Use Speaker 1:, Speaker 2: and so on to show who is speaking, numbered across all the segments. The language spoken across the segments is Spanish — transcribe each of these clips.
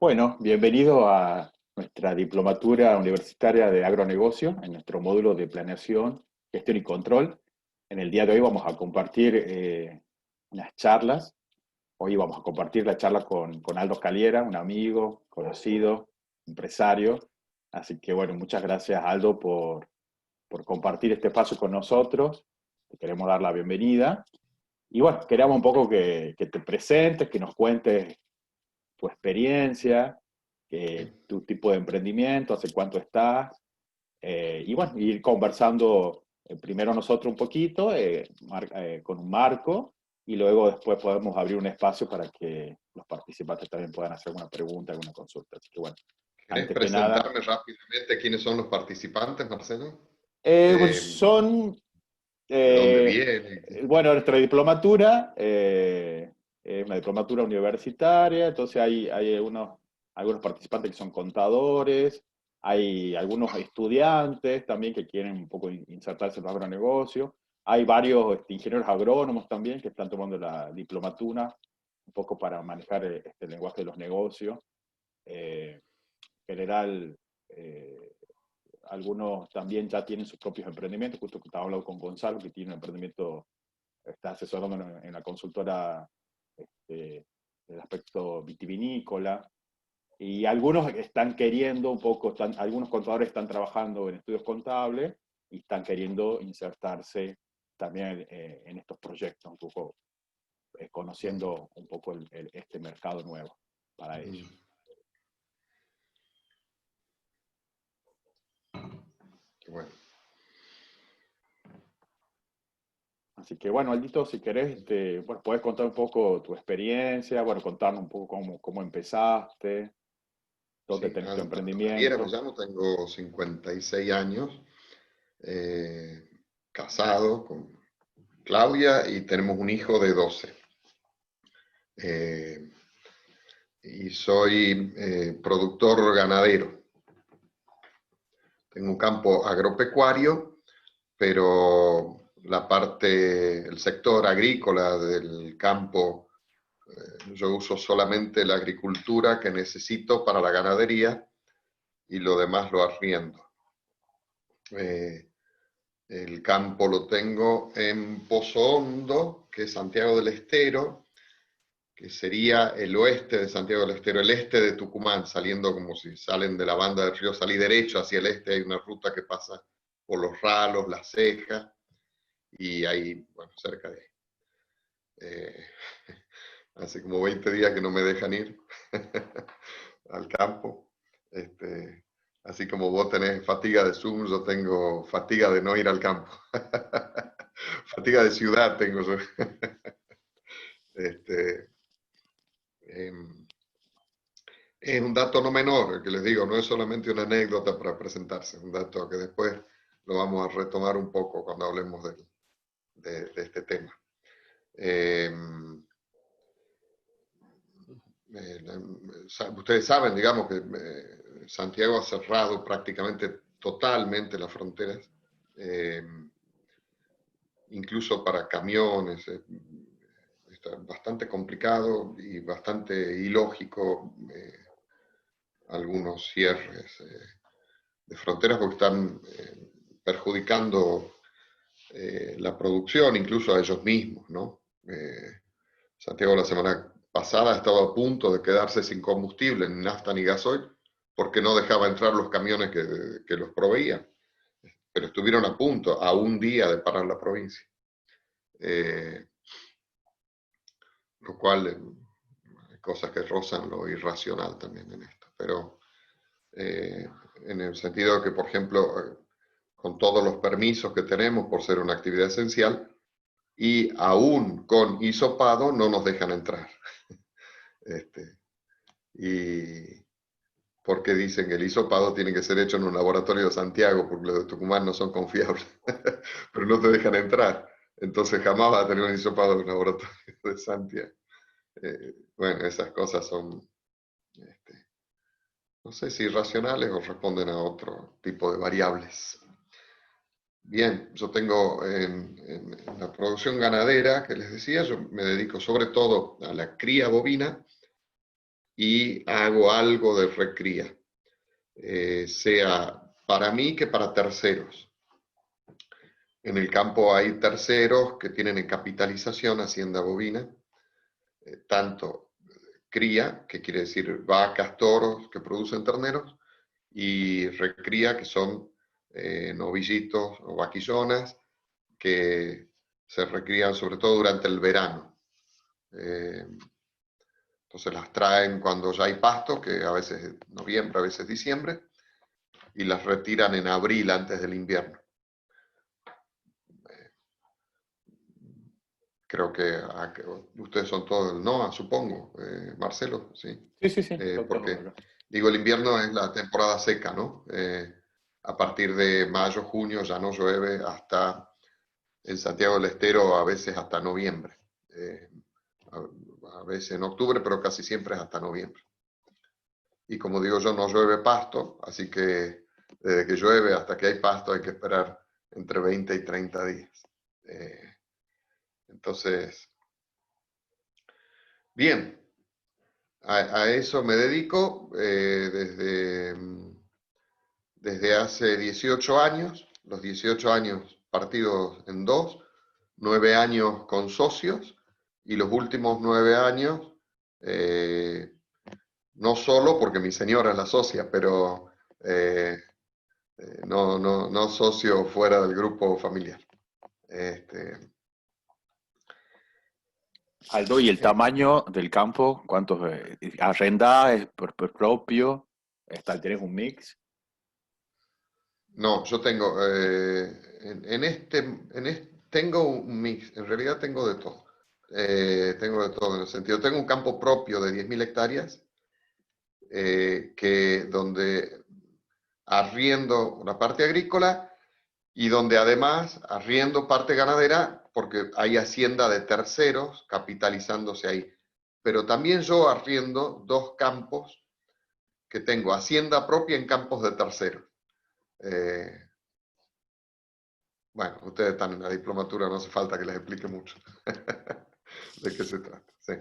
Speaker 1: Bueno, bienvenido a nuestra diplomatura universitaria de agronegocio, en nuestro módulo de planeación, gestión y control. En el día de hoy vamos a compartir unas charlas. Hoy vamos a compartir la charla con Aldo Caliera, un amigo, conocido, empresario. Así que bueno, muchas gracias Aldo por compartir este espacio con nosotros. Te queremos dar la bienvenida. Y bueno, queríamos un poco que te presentes, que nos cuentes tu experiencia, tu tipo de emprendimiento, hace cuánto estás, y bueno, ir conversando primero nosotros un poquito con un marco y luego después podemos abrir un espacio para que los participantes también puedan hacer alguna pregunta, alguna consulta. Así que bueno,
Speaker 2: ¿Querés
Speaker 1: antes que nada,
Speaker 2: presentarme rápidamente quiénes son los participantes, Marcelo?
Speaker 1: pues
Speaker 2: Eh,
Speaker 1: son,
Speaker 2: ¿De dónde
Speaker 1: eh,
Speaker 2: vienen?
Speaker 1: bueno, nuestra diplomatura es una diplomatura universitaria, entonces hay algunos participantes que son contadores, hay algunos estudiantes también que quieren un poco insertarse en el agronegocio, hay varios ingenieros agrónomos también que están tomando la diplomatura, un poco para manejar este lenguaje de los negocios. En general, algunos también ya tienen sus propios emprendimientos, justo que estaba hablando con Gonzalo, que tiene un emprendimiento, está asesorando en la consultora del aspecto vitivinícola, y algunos están queriendo un poco, algunos contadores están trabajando en estudios contables y están queriendo insertarse también en estos proyectos, un poco conociendo un poco este mercado nuevo para ellos.
Speaker 2: Qué bueno.
Speaker 1: Así que bueno, Aldito, si querés, bueno, puedes contar un poco tu experiencia, bueno, contarnos un poco cómo empezaste, dónde
Speaker 2: Sí,
Speaker 1: tenés tu
Speaker 2: Aldo Caliera me
Speaker 1: emprendimiento.
Speaker 2: llamo, tengo 56 años, casado con Claudia y tenemos un hijo de 12. Eh, y soy productor ganadero. Tengo un campo agropecuario, pero el sector agrícola del campo, yo uso solamente la agricultura que necesito para la ganadería y lo demás lo arriendo. El campo lo tengo en Pozo Hondo, que es Santiago del Estero, que sería el oeste de Santiago del Estero, el este de Tucumán, saliendo como si salen de la banda del río, salí derecho hacia el este, hay una ruta que pasa por los Ralos, Las Cejas, y ahí, bueno, cerca de... Eh, hace como 20 días que no me dejan ir al campo. Así como vos tenés fatiga de Zoom, yo tengo fatiga de no ir al campo. Fatiga de ciudad tengo yo. Este, es un dato no menor, el que les digo, no es solamente una anécdota para presentarse, es un dato que después lo vamos a retomar un poco cuando hablemos de este tema. Ustedes saben, digamos, que Santiago ha cerrado prácticamente totalmente las fronteras, incluso para camiones. Está bastante complicado y bastante ilógico algunos cierres de fronteras porque están perjudicando la producción, incluso a ellos mismos, ¿no? Santiago la semana pasada estaba a punto de quedarse sin combustible, ni nafta ni gasoil, porque no dejaba entrar los camiones que los proveían. Pero estuvieron a punto, a un día de parar la provincia. Lo cual hay cosas que rozan lo irracional también en esto. Pero en el sentido de que, por ejemplo, con todos los permisos que tenemos por ser una actividad esencial, y aún con hisopado no nos dejan entrar. Y porque dicen que el hisopado tiene que ser hecho en un laboratorio de Santiago, porque los de Tucumán no son confiables, pero no te dejan entrar. Entonces jamás vas a tener un hisopado en un laboratorio de Santiago. Bueno, esas cosas son, no sé si irracionales o responden a otro tipo de variables. Bien, yo tengo en la producción ganadera, que les decía, yo me dedico sobre todo a la cría bovina y hago algo de recría, sea para mí que para terceros. En el campo hay terceros que tienen en capitalización hacienda bovina, tanto cría, que quiere decir vacas, toros que producen terneros, y recría, que son novillitos o vaquillonas que se recrían sobre todo durante el verano. Entonces las traen cuando ya hay pasto, que a veces es noviembre, a veces diciembre, y las retiran en abril antes del invierno. Creo que ustedes son todos del NOA, supongo, Marcelo, sí.
Speaker 1: Sí, sí, sí, todo
Speaker 2: Porque,
Speaker 1: acá.
Speaker 2: digo, el invierno es la temporada seca, ¿no? A partir de mayo, junio ya no llueve hasta, en Santiago del Estero, a veces hasta noviembre. A veces en octubre, pero casi siempre es hasta noviembre. Y como digo yo, no llueve pasto, así que desde que llueve hasta que hay pasto hay que esperar entre 20 y 30 días. Entonces, bien, a eso me dedico desde hace 18 años, los 18 años partidos en dos, 9 años con socios y los últimos 9 años, no solo porque mi señora es la socia, pero no socio fuera del grupo familiar.
Speaker 1: Aldo, ¿y el tamaño del campo? ¿Cuántos arrendás? ¿Es por propio? ¿Tienes un mix?
Speaker 2: No, yo tengo, tengo un mix, en realidad tengo de todo. Tengo de todo en el sentido, tengo un campo propio de 10.000 hectáreas, donde arriendo una parte agrícola y donde además arriendo parte ganadera porque hay hacienda de terceros capitalizándose ahí. Pero también yo arriendo dos campos que tengo hacienda propia en campos de terceros. Eh, Bueno, ustedes están en la diplomatura, no hace falta que les explique mucho de qué se trata. Sí.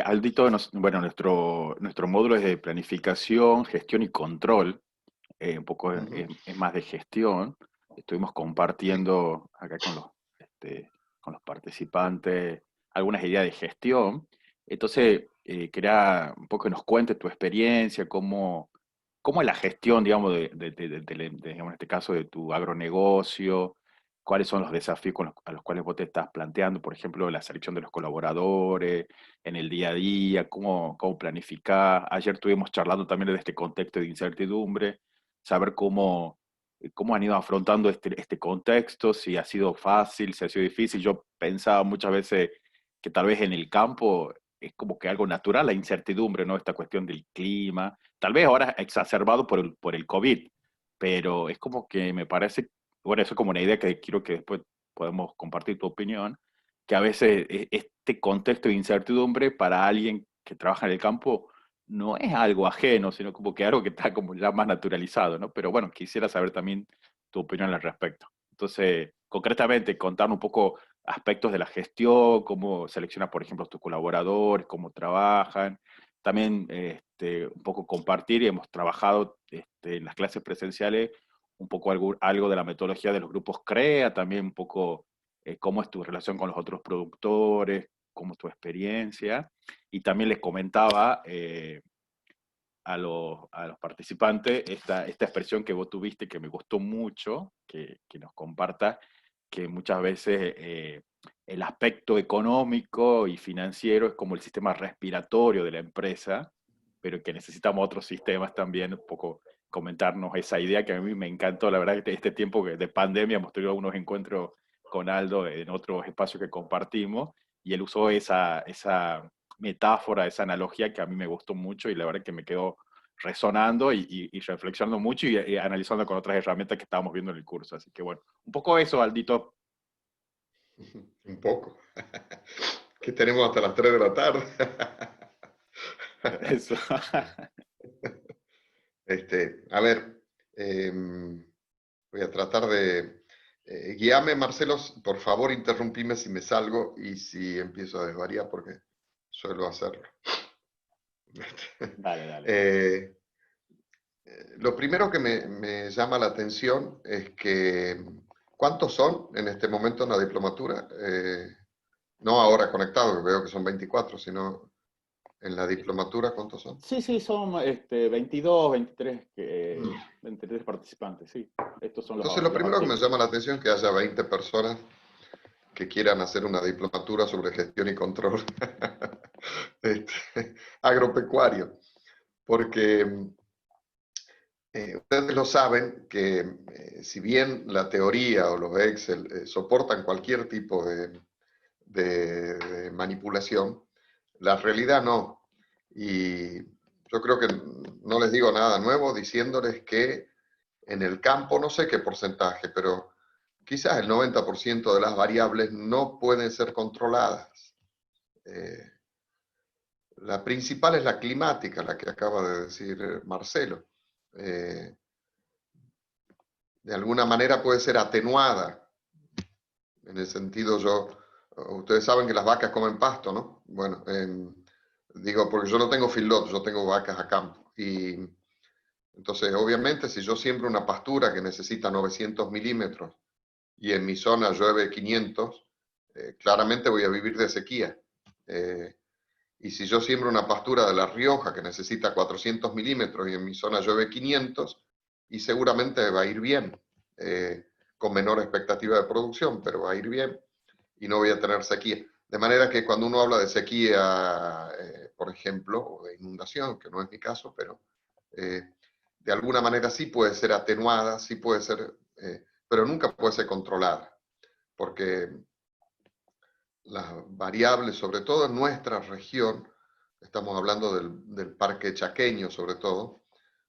Speaker 1: Aldito, bueno, nuestro módulo es de planificación, gestión y control. Un poco
Speaker 2: Ujú.
Speaker 1: es más de gestión. Estuvimos
Speaker 2: Sí.
Speaker 1: compartiendo acá con los participantes algunas ideas de gestión. Entonces, quería un poco que nos cuentes tu experiencia, cómo es la gestión, digamos, digamos, en este caso, de tu agronegocio, cuáles son los desafíos a los cuales vos te estás planteando, por ejemplo, la selección de los colaboradores, en el día a día, cómo planificar. Ayer estuvimos charlando también de este contexto de incertidumbre, saber cómo han ido afrontando este contexto, si ha sido fácil, si ha sido difícil. Yo pensaba muchas veces que tal vez en el campo es como que algo natural la incertidumbre, ¿no? Esta cuestión del clima, tal vez ahora exacerbado por el COVID, pero es como que me parece, bueno, eso es como una idea que quiero que después podemos compartir tu opinión, que a veces este contexto de incertidumbre para alguien que trabaja en el campo no es algo ajeno, sino como que algo que está como ya más naturalizado, ¿no? Pero bueno, quisiera saber también tu opinión al respecto. Entonces, concretamente, contar un poco aspectos de la gestión, cómo seleccionas, por ejemplo, tus colaboradores, cómo trabajan. También un poco compartir, y hemos trabajado en las clases presenciales un poco algo de la metodología de los grupos CREA, también un poco cómo es tu relación con los otros productores, cómo es tu experiencia. Y también les comentaba a los participantes esta expresión que vos tuviste que me gustó mucho, que nos compartas, que muchas veces el aspecto económico y financiero es como el sistema respiratorio de la empresa, pero que necesitamos otros sistemas también, un poco comentarnos esa idea que a mí me encantó, la verdad que este tiempo de pandemia hemos tenido algunos encuentros con Aldo en otros espacios que compartimos, y él usó esa metáfora, esa analogía que a mí me gustó mucho y la verdad que me quedó resonando y reflexionando mucho y analizando con otras herramientas que estábamos viendo en el curso. Así que bueno, un poco eso, Aldito.
Speaker 2: Un poco. Que tenemos hasta las 3 de la tarde.
Speaker 1: Eso.
Speaker 2: A ver, voy a tratar de guiarme, Marcelo, por favor, interrumpime si me salgo y si empiezo a desvariar, porque suelo hacerlo.
Speaker 1: Dale, dale.
Speaker 2: Eh, lo primero que me llama la atención es que, ¿cuántos son en este momento en la diplomatura? No ahora conectados, veo que son 24, sino en la diplomatura, ¿cuántos son?
Speaker 1: Sí, sí, son 22, 23,
Speaker 2: Mm.
Speaker 1: 23 participantes, sí. Estos son
Speaker 2: Entonces, lo
Speaker 1: los
Speaker 2: primero que me
Speaker 1: activos.
Speaker 2: llama la atención es que haya 20 personas que quieran hacer una diplomatura sobre gestión y control agropecuario, porque ustedes lo saben que si bien la teoría o los Excel soportan cualquier tipo de manipulación, la realidad no. Y yo creo que no les digo nada nuevo diciéndoles que en el campo, no sé qué porcentaje, pero quizás el 90% de las variables no pueden ser controladas. Eh, la principal es la climática, la que acaba de decir Marcelo. Eh, de alguna manera puede ser atenuada. En el sentido, ustedes saben que las vacas comen pasto, ¿no? Bueno, digo, porque yo no tengo feedlot, yo tengo vacas a campo. Y entonces, obviamente, si yo siembro una pastura que necesita 900 milímetros y en mi zona llueve 500, claramente voy a vivir de sequía. Y si yo siembro una pastura de La Rioja que necesita 400 milímetros y en mi zona llueve 500, y seguramente va a ir bien, con menor expectativa de producción, pero va a ir bien y no voy a tener sequía. De manera que cuando uno habla de sequía, por ejemplo, o de inundación, que no es mi caso, pero de alguna manera sí puede ser atenuada, sí puede ser, pero nunca puede ser controlada, porque las variables, sobre todo en nuestra región, estamos hablando del parque chaqueño sobre todo,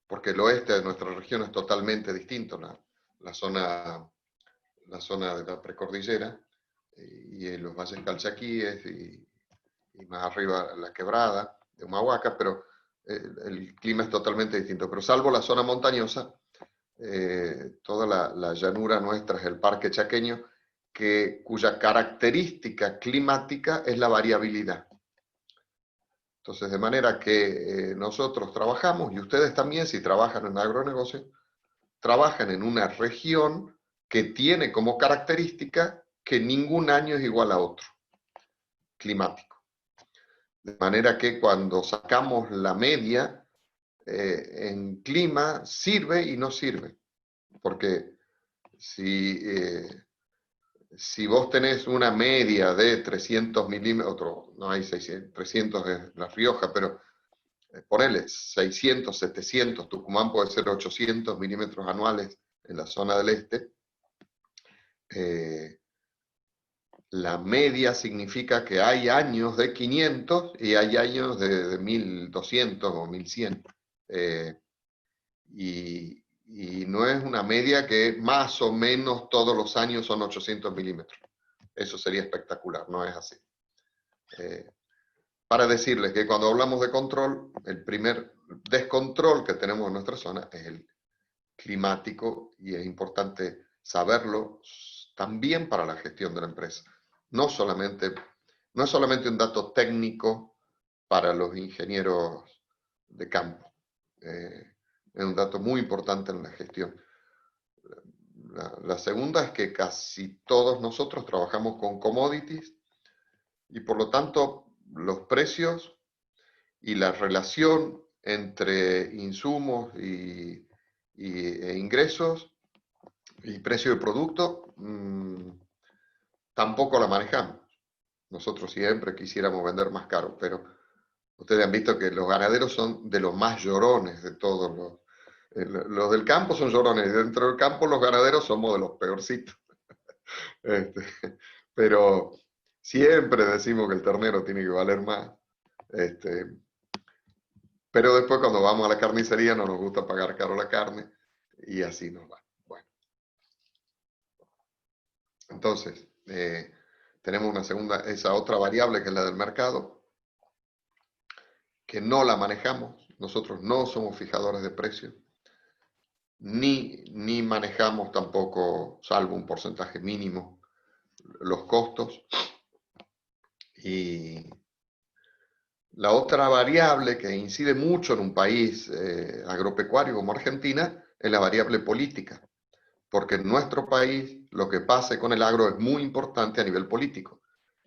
Speaker 2: porque el oeste de nuestra región es totalmente distinto, la zona, la zona de la precordillera y en los valles calchaquíes y más arriba la quebrada de Humahuaca, pero el clima es totalmente distinto. Pero salvo la zona montañosa, toda la llanura nuestra es el parque chaqueño, cuya característica climática es la variabilidad. Entonces, de manera que nosotros trabajamos, y ustedes también, si trabajan en agronegocio, trabajan en una región que tiene como característica que ningún año es igual a otro, climático. De manera que cuando sacamos la media, en clima sirve y no sirve. Porque si vos tenés una media de 300 milímetros, no hay 600, 300 es La Rioja, pero ponele 600, 700, Tucumán puede ser 800 milímetros anuales en la zona del este, la media significa que hay años de 500 y hay años de 1200 o 1100. Y no es una media que más o menos todos los años son 800 milímetros. Eso sería espectacular, no es así. Para decirles que cuando hablamos de control, el primer descontrol que tenemos en nuestra zona es el climático y es importante saberlo también para la gestión de la empresa. No es solamente un dato técnico para los ingenieros de campo. Es un dato muy importante en la gestión. La segunda es que casi todos nosotros trabajamos con commodities y por lo tanto los precios y la relación entre insumos e ingresos y precio del producto tampoco la manejamos. Nosotros siempre quisiéramos vender más caro, pero ustedes han visto que los ganaderos son de los más llorones de todos los del campo son llorones, y dentro del campo los ganaderos somos de los peorcitos. Este, pero siempre decimos que el ternero tiene que valer más. Este, pero después cuando vamos a la carnicería no nos gusta pagar caro la carne y así nos va. Bueno, entonces tenemos una segunda, esa otra variable que es la del mercado, que no la manejamos. Nosotros no somos fijadores de precios, ni manejamos tampoco, salvo un porcentaje mínimo, los costos. Y La otra variable que incide mucho en un país agropecuario como Argentina es la variable política, porque en nuestro país lo que pase con el agro es muy importante a nivel político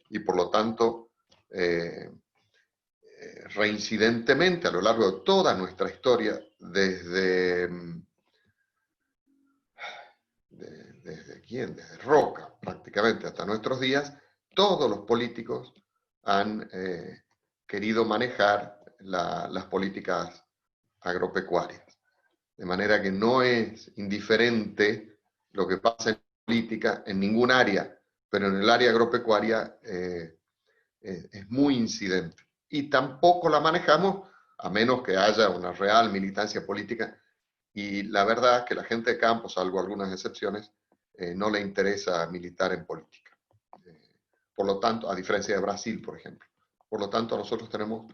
Speaker 2: y por lo tanto reincidentemente a lo largo de toda nuestra historia, desde Roca prácticamente hasta nuestros días, todos los políticos han querido manejar las políticas agropecuarias. De manera que no es indiferente lo que pasa en política en ningún área, pero en el área agropecuaria es muy incidente. Y tampoco la manejamos a menos que haya una real militancia política. Y la verdad es que la gente de campo, salvo algunas excepciones, no le interesa militar en política. Por lo tanto, a diferencia de Brasil, por ejemplo. Por lo tanto, nosotros tenemos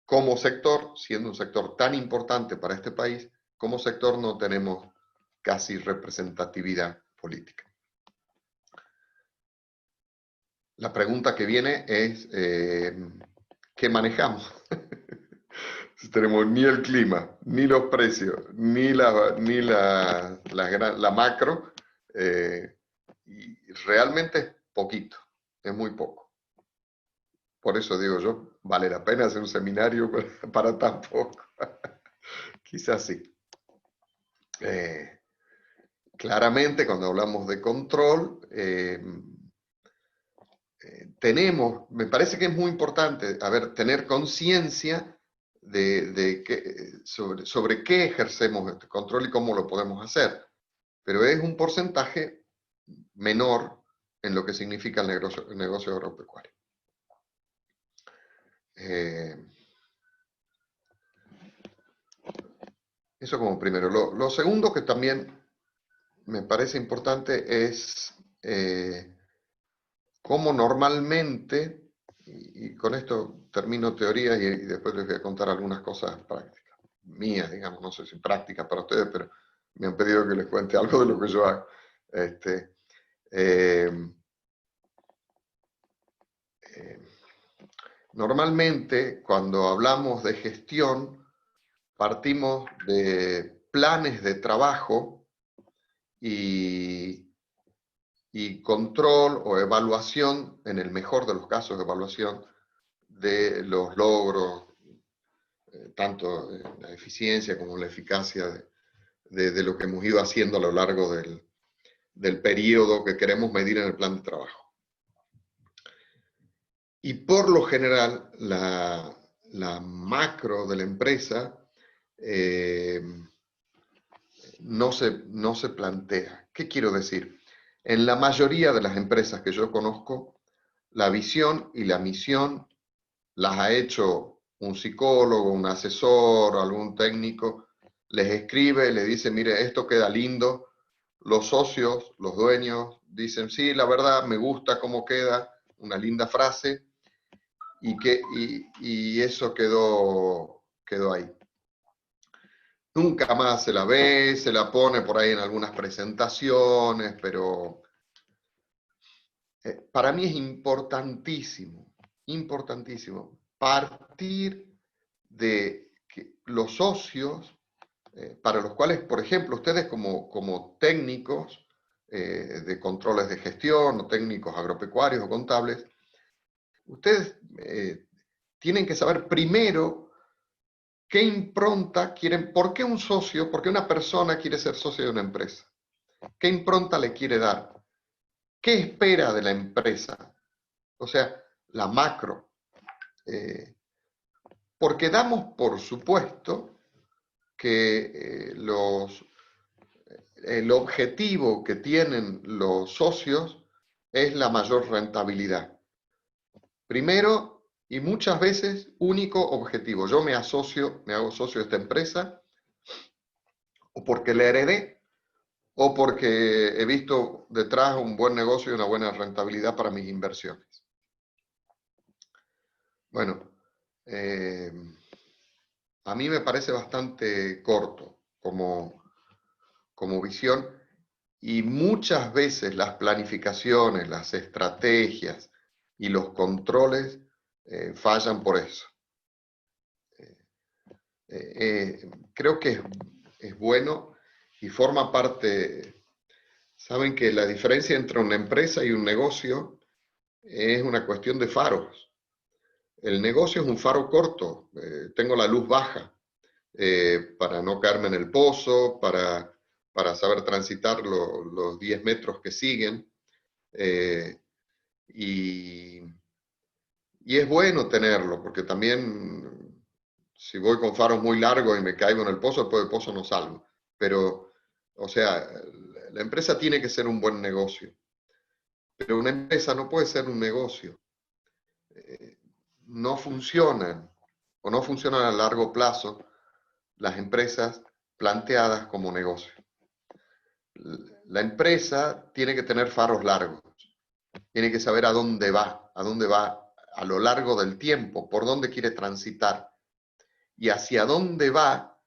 Speaker 2: como sector, siendo un sector tan importante para este país, como sector no tenemos casi representatividad política. La pregunta que viene es, ¿qué manejamos? Si tenemos ni el clima, ni los precios, ni la macro, y realmente es poquito, es muy poco. Por eso digo yo, vale la pena hacer un seminario para tan poco. Quizás sí. Claramente, cuando hablamos de control, me parece que es muy importante, tener conciencia sobre qué ejercemos este control y cómo lo podemos hacer. Pero es un porcentaje menor en lo que significa el negocio agropecuario. Eso como primero. Lo segundo que también me parece importante es cómo normalmente, y con esto termino teoría y después les voy a contar algunas cosas prácticas, mías, digamos, no sé si prácticas para ustedes, pero me han pedido que les cuente algo de lo que yo hago. Normalmente, cuando hablamos de gestión, partimos de planes de trabajo y control o evaluación, en el mejor de los casos, evaluación de los logros, tanto la eficiencia como la eficacia de lo que hemos ido haciendo a lo largo del periodo que queremos medir en el plan de trabajo. Y por lo general, la macro de la empresa no se plantea. ¿Qué quiero decir? En la mayoría de las empresas que yo conozco, la visión y la misión las ha hecho un psicólogo, un asesor, algún técnico, les escribe, les dice, mire, esto queda lindo. Los socios, los dueños, dicen, sí, la verdad, me gusta cómo queda, una linda frase, y eso quedó ahí. Nunca más se la ve, se la pone por ahí en algunas presentaciones, pero para mí es importantísimo partir de que los socios, para los cuales, por ejemplo, ustedes como técnicos de controles de gestión o técnicos agropecuarios o contables, ustedes tienen que saber primero qué impronta quieren, por qué un socio, por qué una persona quiere ser socio de una empresa, qué impronta le quiere dar, qué espera de la empresa, o sea, la macro. Porque damos por supuesto que el objetivo que tienen los socios es la mayor rentabilidad. Primero, y muchas veces, único objetivo. Yo me hago socio de esta empresa, o porque la heredé, o porque he visto detrás un buen negocio y una buena rentabilidad para mis inversiones. Bueno, a mí me parece bastante corto como visión, y muchas veces las planificaciones, las estrategias y los controles fallan por eso. creo que es bueno y forma parte. Saben que la diferencia entre una empresa y un negocio es una cuestión de faros. El negocio es un faro corto, tengo la luz baja para no caerme en el pozo, para saber transitar los 10 metros que siguen. Y, y es bueno tenerlo, porque también si voy con faros muy largos y me caigo en el pozo, después del pozo no salgo. Pero, o sea, la empresa tiene que ser un buen negocio, pero una empresa no puede ser un negocio. No funcionan o no funcionan a largo plazo las empresas planteadas como negocio. La empresa tiene que tener faros largos, tiene que saber a dónde va a lo largo del tiempo, por dónde quiere transitar y hacia dónde va,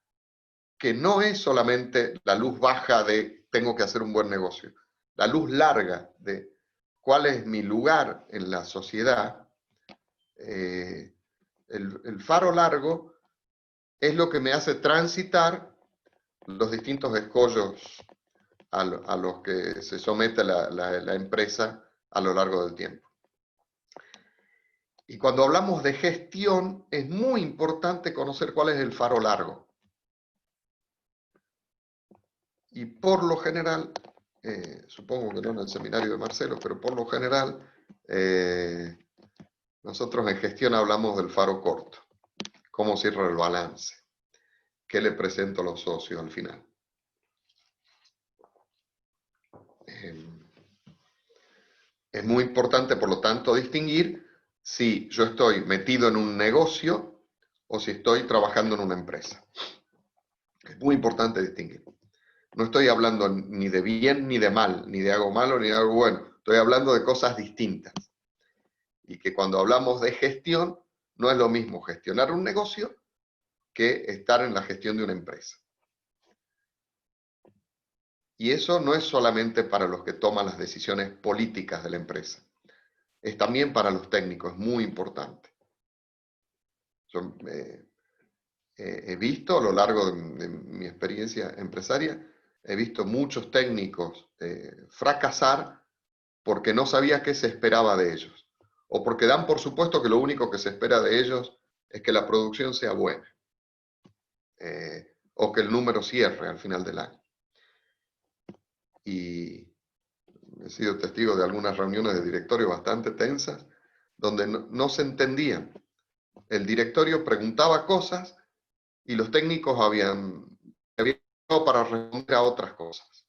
Speaker 2: que no es solamente la luz baja de tengo que hacer un buen negocio, la luz larga de cuál es mi lugar en la sociedad. El faro largo es lo que me hace transitar los distintos escollos a los que se somete la empresa a lo largo del tiempo. Y cuando hablamos de gestión, es muy importante conocer cuál es el faro largo. Y por lo general, supongo que no en el seminario de Marcelo, pero por lo general, nosotros en gestión hablamos del faro corto. ¿Cómo cierra el balance? ¿Qué le presento a los socios al final? Es muy importante, por lo tanto, distinguir si yo estoy metido en un negocio o si estoy trabajando en una empresa. Es muy importante distinguir. No estoy hablando ni de bien ni de mal, ni de algo malo ni de algo bueno. Estoy hablando de cosas distintas. Y que cuando hablamos de gestión, no es lo mismo gestionar un negocio que estar en la gestión de una empresa. Y eso no es solamente para los que toman las decisiones políticas de la empresa. Es también para los técnicos, es muy importante. Yo he visto a lo largo de mi experiencia empresaria, he visto muchos técnicos fracasar porque no sabía qué se esperaba de ellos. O porque dan por supuesto que lo único que se espera de ellos es que la producción sea buena. O que el número cierre al final del año. Y he sido testigo de algunas reuniones de directorio bastante tensas, donde no se entendían. El directorio preguntaba cosas y los técnicos habían para responder a otras cosas.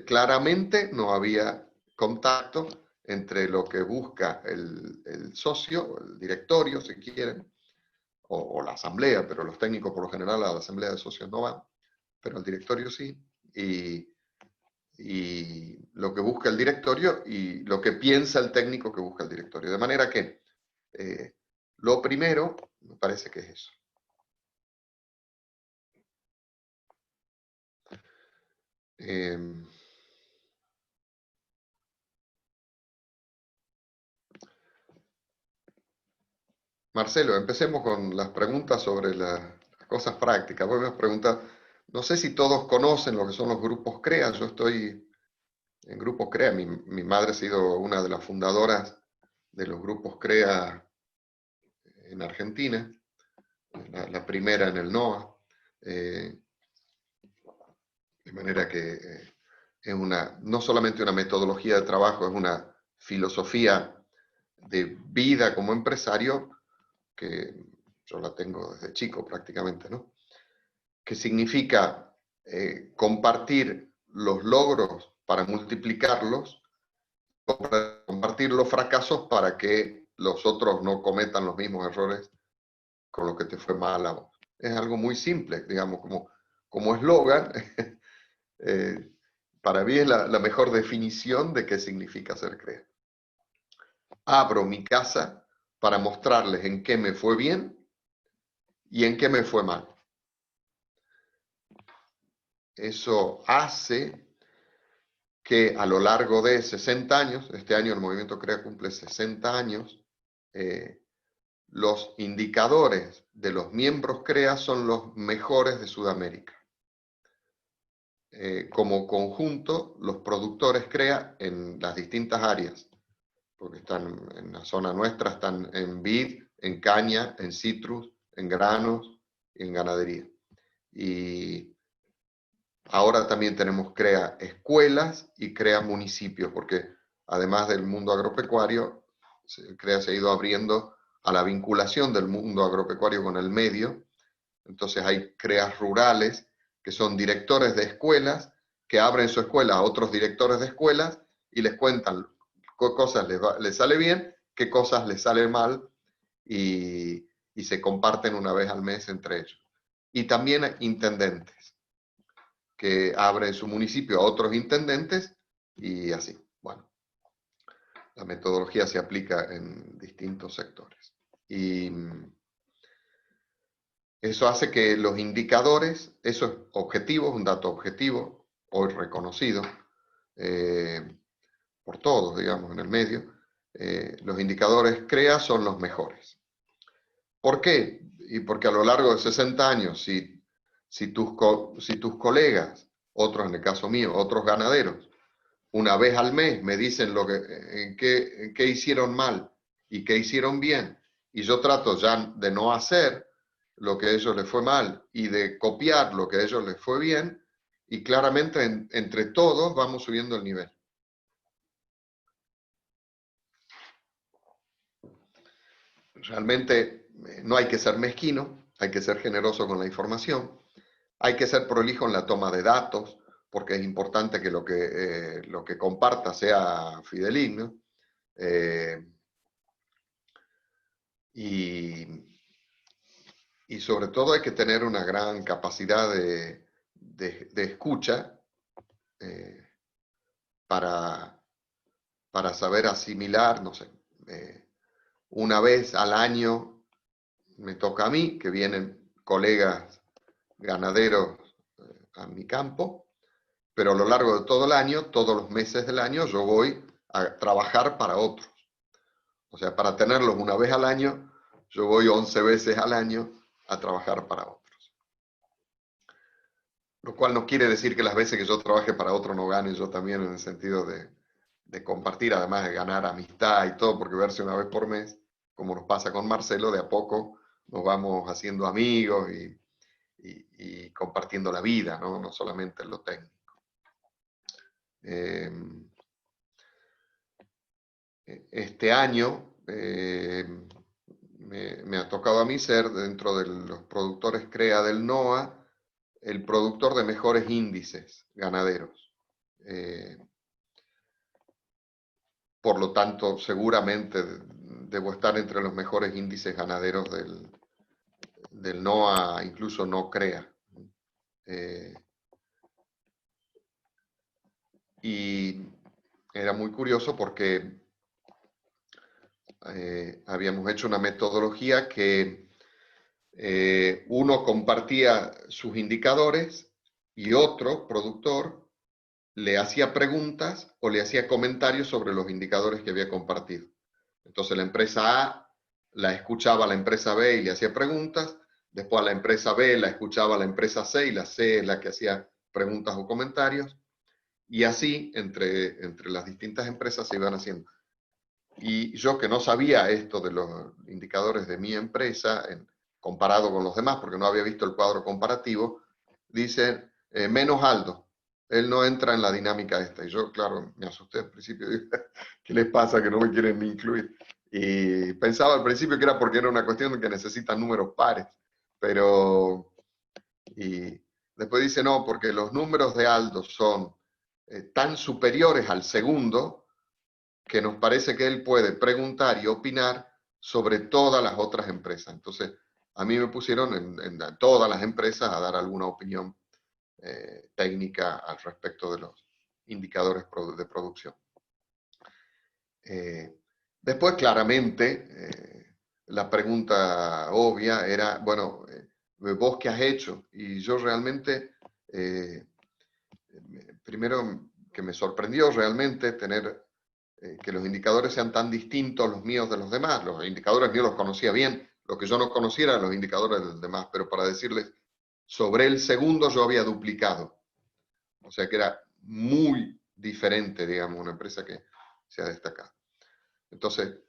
Speaker 2: Claramente no había contacto entre lo que busca el socio, el directorio, si quieren, o la asamblea, pero los técnicos por lo general a la asamblea de socios no van, pero el directorio sí, y lo que busca el directorio y lo que piensa el técnico que busca el directorio. De manera que lo primero, me parece que es eso. Marcelo, empecemos con las preguntas sobre las cosas prácticas. Vos me has preguntado, no sé si todos conocen lo que son los grupos CREA. Yo estoy en grupos CREA. Mi madre ha sido una de las fundadoras de los grupos CREA en Argentina, la primera en el NOA. De manera que es no solamente una metodología de trabajo, es una filosofía de vida como empresario que yo la tengo desde chico prácticamente, ¿no? Que significa compartir los logros para multiplicarlos, compartir los fracasos para que los otros no cometan los mismos errores con lo que te fue mal a vos. Es algo muy simple, digamos, como eslogan, para mí es la mejor definición de qué significa ser CREA. Abro mi casa para mostrarles en qué me fue bien y en qué me fue mal. Eso hace que a lo largo de 60 años, este año el movimiento CREA cumple 60 años, los indicadores de los miembros CREA son los mejores de Sudamérica. Como conjunto, los productores CREA en las distintas áreas, porque están en la zona nuestra, están en vid, en caña, en citrus, en granos, en ganadería. Y ahora también tenemos CREA escuelas y CREA municipios, porque además del mundo agropecuario, CREA se ha ido abriendo a la vinculación del mundo agropecuario con el medio. Entonces hay CREAs rurales, que son directores de escuelas, que abren su escuela a otros directores de escuelas y les cuentan qué cosas les sale bien, qué cosas les sale mal, y se comparten una vez al mes entre ellos. Y también intendentes, que abren su municipio a otros intendentes y así. Bueno, la metodología se aplica en distintos sectores. Y eso hace que los indicadores, esos objetivos, un dato objetivo, hoy reconocido por todos, digamos, en el medio, los indicadores CREA son los mejores. ¿Por qué? Y porque a lo largo de 60 años, si tus colegas, otros en el caso mío, otros ganaderos, una vez al mes me dicen en qué hicieron mal y qué hicieron bien, y yo trato ya de no hacer lo que a ellos les fue mal y de copiar lo que a ellos les fue bien, y claramente entre todos vamos subiendo el nivel. Realmente no hay que ser mezquino, hay que ser generoso con la información, hay que ser prolijo en la toma de datos, porque es importante que lo que comparta sea fidedigno. Y sobre todo hay que tener una gran capacidad de escucha para saber asimilar, no sé, una vez al año me toca a mí, que vienen colegas ganaderos a mi campo, pero a lo largo de todo el año, todos los meses del año, yo voy a trabajar para otros. O sea, para tenerlos una vez al año, yo voy 11 veces al año a trabajar para otros. Lo cual no quiere decir que las veces que yo trabaje para otro no gane yo también, en el sentido de compartir, además de ganar amistad y todo, porque verse una vez por mes, como nos pasa con Marcelo, de a poco nos vamos haciendo amigos y compartiendo la vida, ¿no? No solamente en lo técnico. Este año me ha tocado a mí ser, dentro de los productores CREA del NOA, el productor de mejores índices ganaderos. Por lo tanto, seguramente debo estar entre los mejores índices ganaderos del NOA, incluso no CREA. Y era muy curioso porque habíamos hecho una metodología que uno compartía sus indicadores y otro productor le hacía preguntas o le hacía comentarios sobre los indicadores que había compartido. Entonces la empresa A la escuchaba a la empresa B y le hacía preguntas, después a la empresa B la escuchaba a la empresa C y la C es la que hacía preguntas o comentarios, y así entre las distintas empresas se iban haciendo. Y yo, que no sabía esto de los indicadores de mi empresa, comparado con los demás, porque no había visto el cuadro comparativo, dicen, menos Aldo, él no entra en la dinámica esta. Y yo, claro, me asusté al principio, dije, ¿qué les pasa que no me quieren ni incluir? Y pensaba al principio que era porque era una cuestión de que necesitan números pares, pero... Y después dice, no, porque los números de Aldo son tan superiores al segundo, que nos parece que él puede preguntar y opinar sobre todas las otras empresas. Entonces, a mí me pusieron en todas las empresas a dar alguna opinión técnica al respecto de los indicadores de producción. Después, claramente, la pregunta obvia era, bueno, ¿vos qué has hecho? Y yo realmente, primero que me sorprendió realmente tener que los indicadores sean tan distintos los míos de los demás. Los indicadores míos los conocía bien, lo que yo no conocía eran los indicadores de los demás, pero para decirles, sobre el segundo yo había duplicado. O sea que era muy diferente, digamos, una empresa que se ha destacado. Entonces,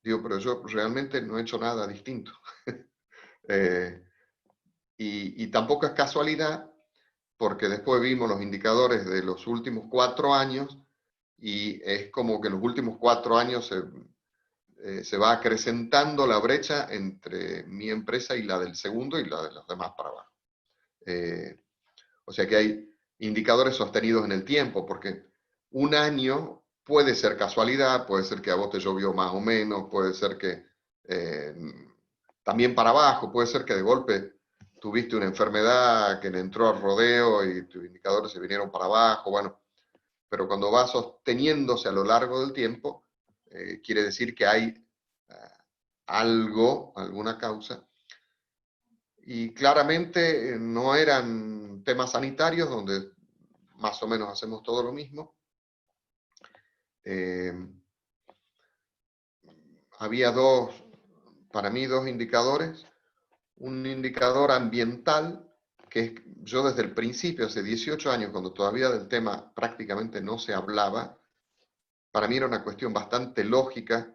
Speaker 2: digo, pero yo realmente no he hecho nada distinto. Y tampoco es casualidad, porque después vimos los indicadores de los últimos 4 años y es como que en los últimos 4 años se va acrecentando la brecha entre mi empresa y la del segundo y la de los demás para abajo. O sea que hay indicadores sostenidos en el tiempo, porque un año puede ser casualidad, puede ser que a vos te llovió más o menos, puede ser que también para abajo, puede ser que de golpe tuviste una enfermedad que le entró al rodeo y tus indicadores se vinieron para abajo, bueno, pero cuando va sosteniéndose a lo largo del tiempo, quiere decir que hay algo, alguna causa, y claramente no eran temas sanitarios donde más o menos hacemos todo lo mismo. Había para mí dos indicadores. Un indicador ambiental, que yo desde el principio, hace 18 años, cuando todavía del tema prácticamente no se hablaba, para mí era una cuestión bastante lógica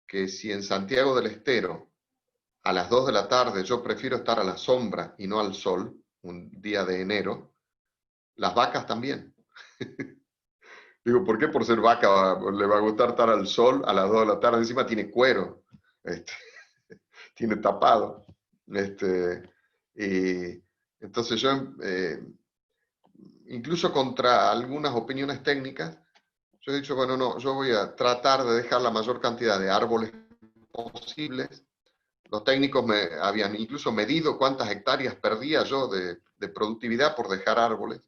Speaker 2: que si en Santiago del Estero a las 2 de la tarde yo prefiero estar a la sombra y no al sol, un día de enero, las vacas también. Digo, ¿por qué por ser vaca le va a gustar estar al sol a las 2 de la tarde? Encima tiene cuero, tiene tapado. Y entonces yo, incluso contra algunas opiniones técnicas, yo he dicho, bueno, no, yo voy a tratar de dejar la mayor cantidad de árboles posibles. Los técnicos me habían incluso medido cuántas hectáreas perdía yo de productividad por dejar árboles.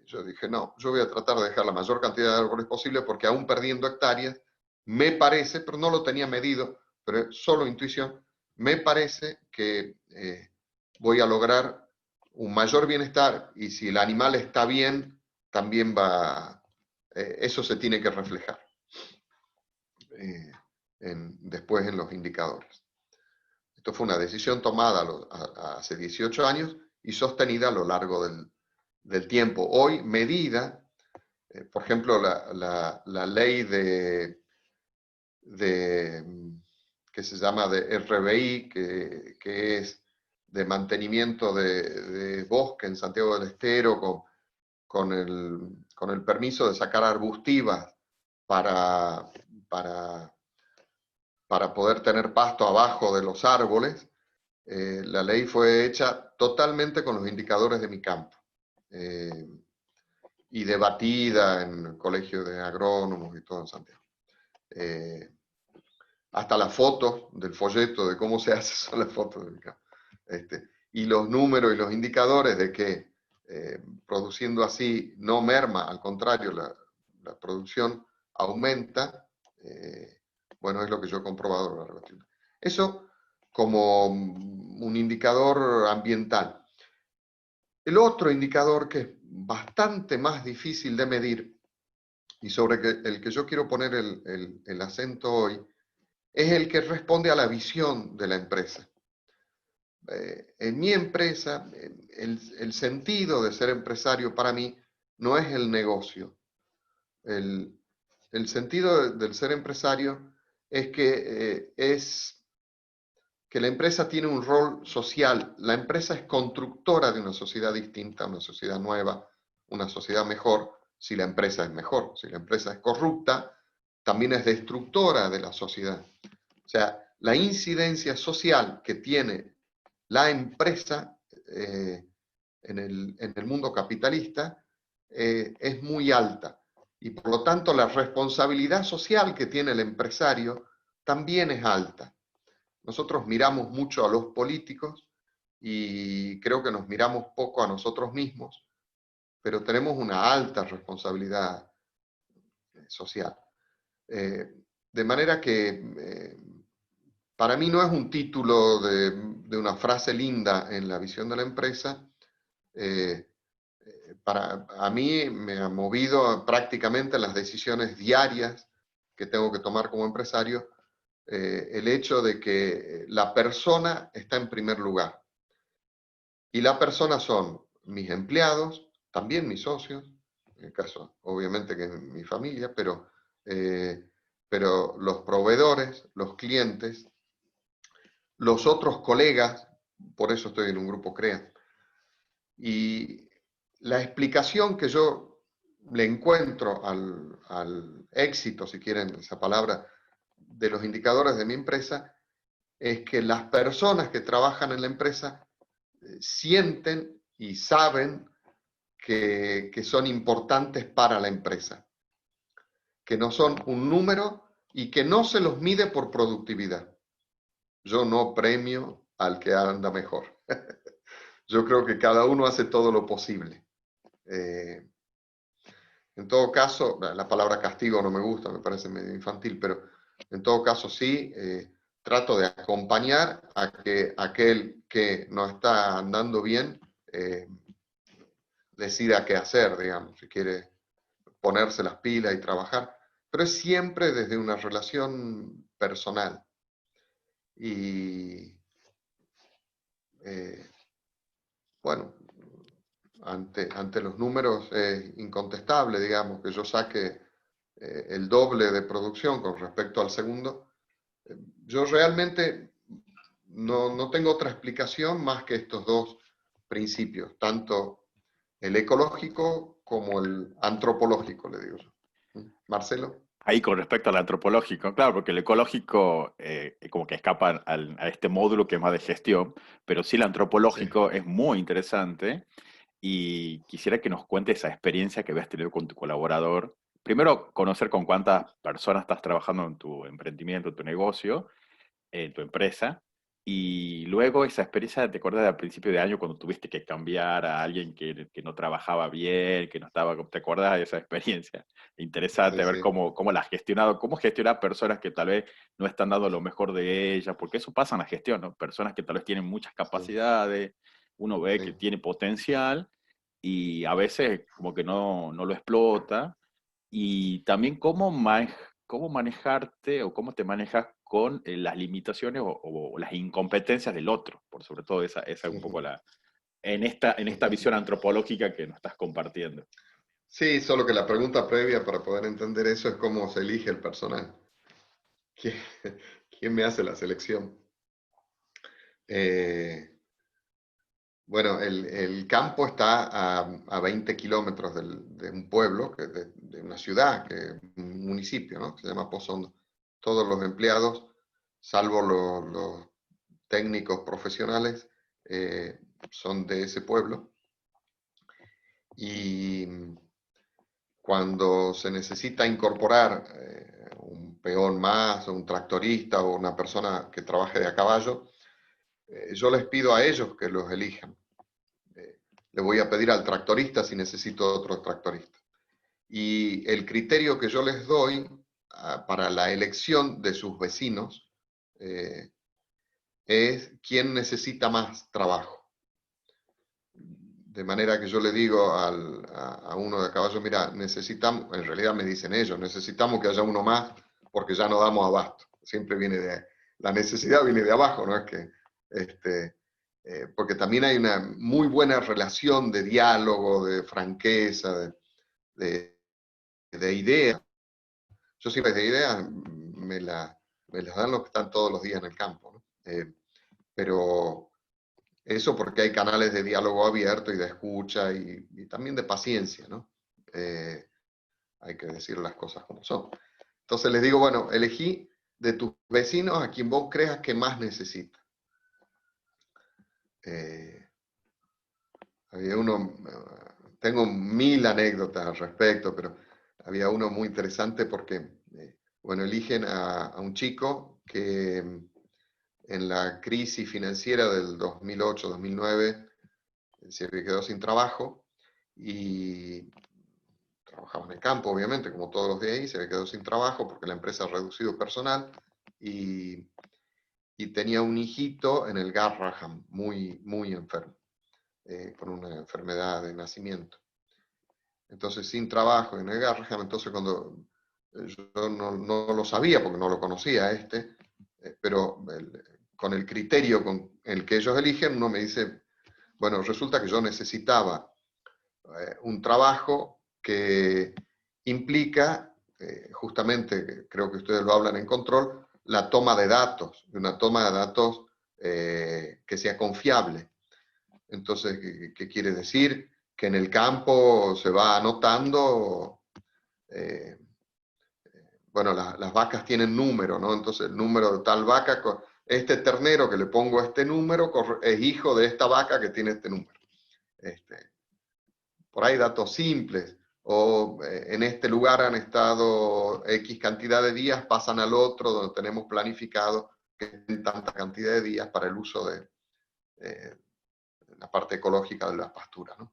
Speaker 2: Yo dije, no, yo voy a tratar de dejar la mayor cantidad de árboles posible porque aún perdiendo hectáreas, me parece, pero no lo tenía medido, pero es solo intuición, me parece que voy a lograr un mayor bienestar y si el animal está bien, también va, eso se tiene que reflejar después en los indicadores. Esto fue una decisión tomada hace 18 años y sostenida a lo largo del tiempo. Hoy medida, por ejemplo, la ley que se llama de RBI, que es de mantenimiento de bosque en Santiago del Estero, con el permiso de sacar arbustivas para poder tener pasto abajo de los árboles. La ley fue hecha totalmente con los indicadores de mi campo y debatida en el colegio de agrónomos y todo en Santiago. Hasta las fotos del folleto de cómo se hace son las fotos de mi campo. Y los números y los indicadores de que produciendo así no merma, al contrario, la producción aumenta, bueno, es lo que yo he comprobado a lo largo del tiempo. Eso como un indicador ambiental. El otro indicador que es bastante más difícil de medir y sobre el que yo quiero poner el acento hoy, es el que responde a la visión de la empresa. En mi empresa, el sentido de ser empresario para mí no es el negocio. El sentido del ser empresario es que la empresa tiene un rol social. La empresa es constructora de una sociedad distinta, una sociedad nueva, una sociedad mejor, si la empresa es mejor. Si la empresa es corrupta, también es destructora de la sociedad. O sea, la incidencia social que tiene la empresa en el mundo capitalista es muy alta. Y por lo tanto, la responsabilidad social que tiene el empresario también es alta. Nosotros miramos mucho a los políticos y creo que nos miramos poco a nosotros mismos, pero tenemos una alta responsabilidad social. De manera que para mí no es un título de una frase linda en la visión de la empresa, a mí me ha movido prácticamente en las decisiones diarias que tengo que tomar como empresario, el hecho de que la persona está en primer lugar. Y la persona son mis empleados, también mis socios, en el caso obviamente que mi familia, pero los proveedores, los clientes, los otros colegas, por eso estoy en un grupo CREA. Y la explicación que yo le encuentro al éxito, si quieren esa palabra, de los indicadores de mi empresa, es que las personas que trabajan en la empresa sienten y saben que son importantes para la empresa, que no son un número y que no se los mide por productividad. Yo no premio al que anda mejor. Yo creo que cada uno hace todo lo posible. En todo caso, la palabra castigo no me gusta, me parece medio infantil, pero en todo caso sí, trato de acompañar a que aquel que no está andando bien decida qué hacer, digamos, si quiere ponerse las pilas y trabajar, pero es siempre desde una relación personal. Y eh, bueno, ante los números es incontestable, digamos, que yo saque el doble de producción con respecto al segundo. Yo realmente no tengo otra explicación más que estos dos principios, tanto el ecológico como el antropológico, le digo yo. Marcelo.
Speaker 1: Ahí con respecto al antropológico, claro, porque el ecológico como que escapa a este módulo que es más de gestión, pero sí el
Speaker 2: Sí.
Speaker 1: antropológico es muy interesante y quisiera que nos cuentes esa experiencia que habías tenido con tu colaborador. Primero, conocer con cuántas personas estás trabajando en tu emprendimiento, en tu negocio, en tu empresa. Y luego esa experiencia, ¿te acuerdas al principio de año cuando tuviste que cambiar a alguien que no trabajaba bien, que no estaba, ¿te acuerdas de esa experiencia? Interesante
Speaker 2: Sí,
Speaker 1: ver
Speaker 2: sí,
Speaker 1: cómo la has gestionado, cómo gestionar personas que tal vez no están dando lo mejor de ellas, porque eso pasa en la gestión, ¿no? Personas que tal vez tienen muchas
Speaker 2: sí,
Speaker 1: capacidades, uno ve que
Speaker 2: sí.
Speaker 1: tiene potencial y a veces como que no lo explota y también cómo manejarte o cómo te manejas con las limitaciones o las incompetencias del otro, por sobre todo esa es un poco en esta visión antropológica que nos estás compartiendo.
Speaker 2: Sí, solo que la pregunta previa para poder entender eso es cómo se elige el personal. ¿Quién, quién me hace la selección? Eh, bueno, el campo está a 20 kilómetros de un pueblo, de una ciudad, un municipio, ¿no? Que se llama Pozondo. Todos los empleados, salvo los técnicos profesionales, son de ese pueblo. Y cuando se necesita incorporar un peón más, o un tractorista, o una persona que trabaje de a caballo, yo les pido a ellos que los elijan. Le voy a pedir al tractorista si necesito otro tractorista. Y el criterio que yo les doy para la elección de sus vecinos eh, es quién necesita más trabajo. De manera que yo le digo a uno de a caballo, mira, necesitamos, en realidad me dicen ellos, necesitamos que haya uno más porque ya no damos abasto. Siempre la necesidad viene de abajo, ¿no? Es que, porque también hay una muy buena relación de diálogo, de franqueza, de, de ideas. Yo siempre de ideas me las dan los que están todos los días en el campo, ¿no? Pero eso porque hay canales de diálogo abierto y de escucha y también de paciencia, ¿no? Hay que decir las cosas como son. Entonces les digo, bueno, elegí de tus vecinos a quien vos creas que más necesita. Eh, había uno, tengo 1000 anécdotas al respecto, pero había uno muy interesante porque, bueno, eligen a un chico que en la crisis financiera del 2008-2009 se quedó sin trabajo y trabajaba en el campo, obviamente, como todos los de ahí, se quedó sin trabajo porque la empresa ha reducido personal y, y tenía un hijito en el Garraham, muy enfermo, con una enfermedad de nacimiento. entonces sin trabajo en el Garrahan. Entonces cuando yo no lo sabía porque no lo conocía pero con el criterio con el que ellos eligen, uno me dice, bueno, resulta que yo necesitaba un trabajo que implica, justamente, creo que ustedes lo hablan en control, la toma de datos, una toma de datos que sea confiable. Entonces, ¿qué quiere decir? Que en el campo se va anotando, eh, bueno, las vacas tienen número, ¿no? Entonces el número de tal vaca, este ternero que le pongo este número, es hijo de esta vaca que tiene este número. Por ahí datos simples, o en este lugar han estado X cantidad de días, pasan al otro donde tenemos planificado que tienen tanta cantidad de días para el uso de la parte ecológica de las pasturas, ¿no?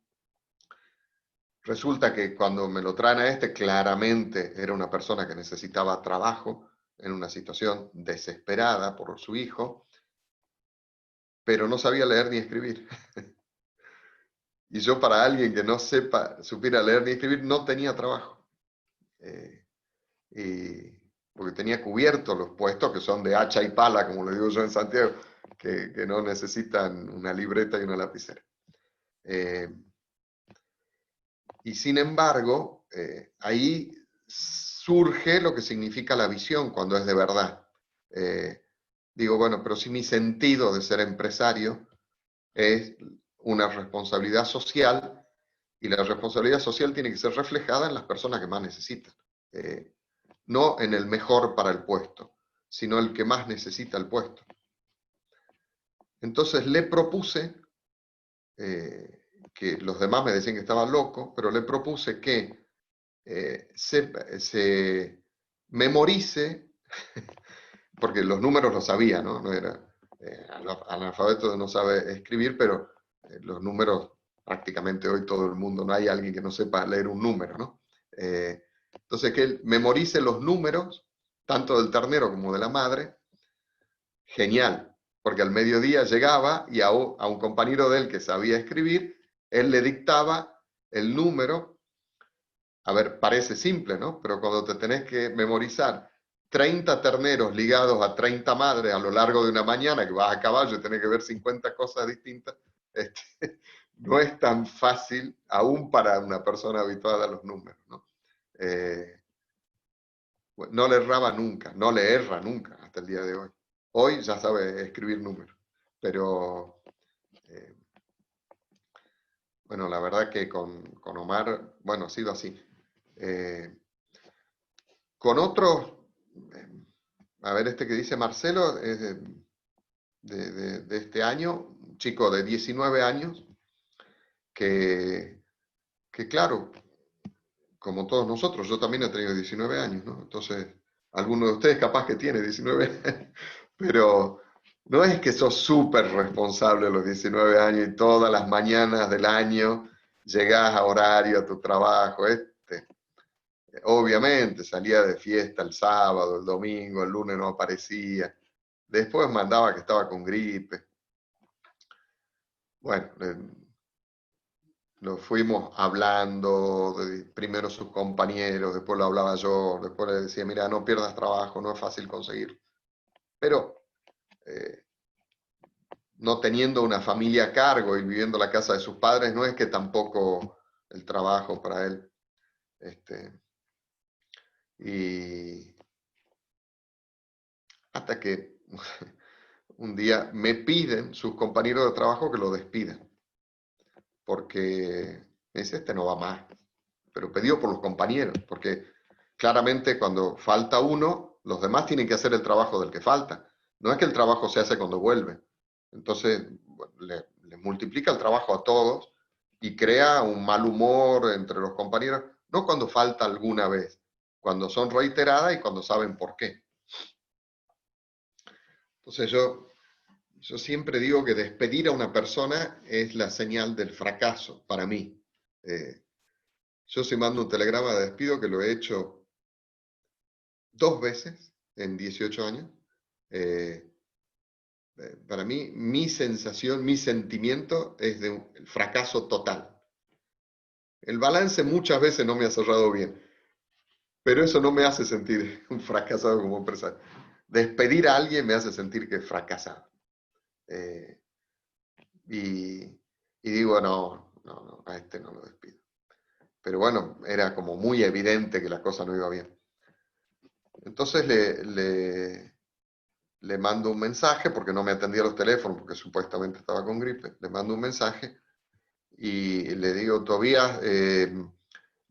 Speaker 2: Resulta que cuando me lo traen claramente era una persona que necesitaba trabajo en una situación desesperada por su hijo, pero no sabía leer ni escribir. Y yo, para alguien que no supiera leer ni escribir, no tenía trabajo. Porque tenía cubiertos los puestos que son de hacha y pala, como le digo yo en Santiago, que no necesitan una libreta y una lapicera. Y sin embargo, ahí surge lo que significa la visión cuando es de verdad. Digo, bueno, pero si mi sentido de ser empresario es una responsabilidad social, y la responsabilidad social tiene que ser reflejada en las personas que más necesitan. No en el mejor para el puesto, sino el que más necesita el puesto. Entonces le propuse, que los demás me decían que estaba loco, pero le propuse que se memorice, porque los números los sabía, ¿no? No era analfabeto, no sabe escribir, pero los números prácticamente hoy todo el mundo, no hay alguien que no sepa leer un número, ¿no? Entonces que él memorice los números, tanto del ternero como de la madre. Genial, porque al mediodía llegaba y a un compañero de él que sabía escribir, él le dictaba el número. A ver, parece simple, ¿no? Pero cuando te tenés que memorizar 30 terneros ligados a 30 madres a lo largo de una mañana, que vas a caballo y tenés que ver 50 cosas distintas, no es tan fácil, aún para una persona habituada a los números, ¿no? No le erraba nunca, no le erra nunca hasta el día de hoy. Hoy ya sabe escribir números, pero bueno, la verdad que con Omar, bueno, ha sido así. Con otros, a ver, este que dice Marcelo, es de este año, un chico de 19 años, que claro, como todos nosotros, yo también he tenido 19 años, ¿no? Entonces, alguno de ustedes capaz que tiene 19 años, pero no es que sos súper responsable a los 19 años y todas las mañanas del año llegás a horario a tu trabajo. Obviamente salía de fiesta el sábado, el domingo, el lunes no aparecía. Después mandaba que estaba con gripe. Bueno, lo fuimos hablando, primero sus compañeros, después lo hablaba yo, después le decía, mira, no pierdas trabajo, no es fácil conseguirlo. Pero no teniendo una familia a cargo y viviendo en la casa de sus padres, no es que tampoco el trabajo para él. Y hasta que un día me piden sus compañeros de trabajo que lo despidan, porque me dice, este no va más, pero pedido por los compañeros, porque claramente cuando falta uno, los demás tienen que hacer el trabajo del que falta. No es que el trabajo se hace cuando vuelve. Entonces, bueno, le multiplica el trabajo a todos y crea un mal humor entre los compañeros, no cuando falta alguna vez, cuando son reiteradas y cuando saben por qué. Entonces yo siempre digo que despedir a una persona es la señal del fracaso para mí. Yo si mando un telegrama de despido, que lo he hecho 2 veces en 18 años, para mí mi sensación, mi sentimiento es de un fracaso total. El balance muchas veces no me ha cerrado bien, pero eso no me hace sentir un fracasado como empresario. Despedir a alguien me hace sentir que he fracasado. Eh, y, y digo, no, a este no lo despido. Pero bueno, era como muy evidente que la cosa no iba bien. Entonces le mando un mensaje, porque no me atendía los teléfonos, porque supuestamente estaba con gripe. Le mando un mensaje y le digo, Tobías,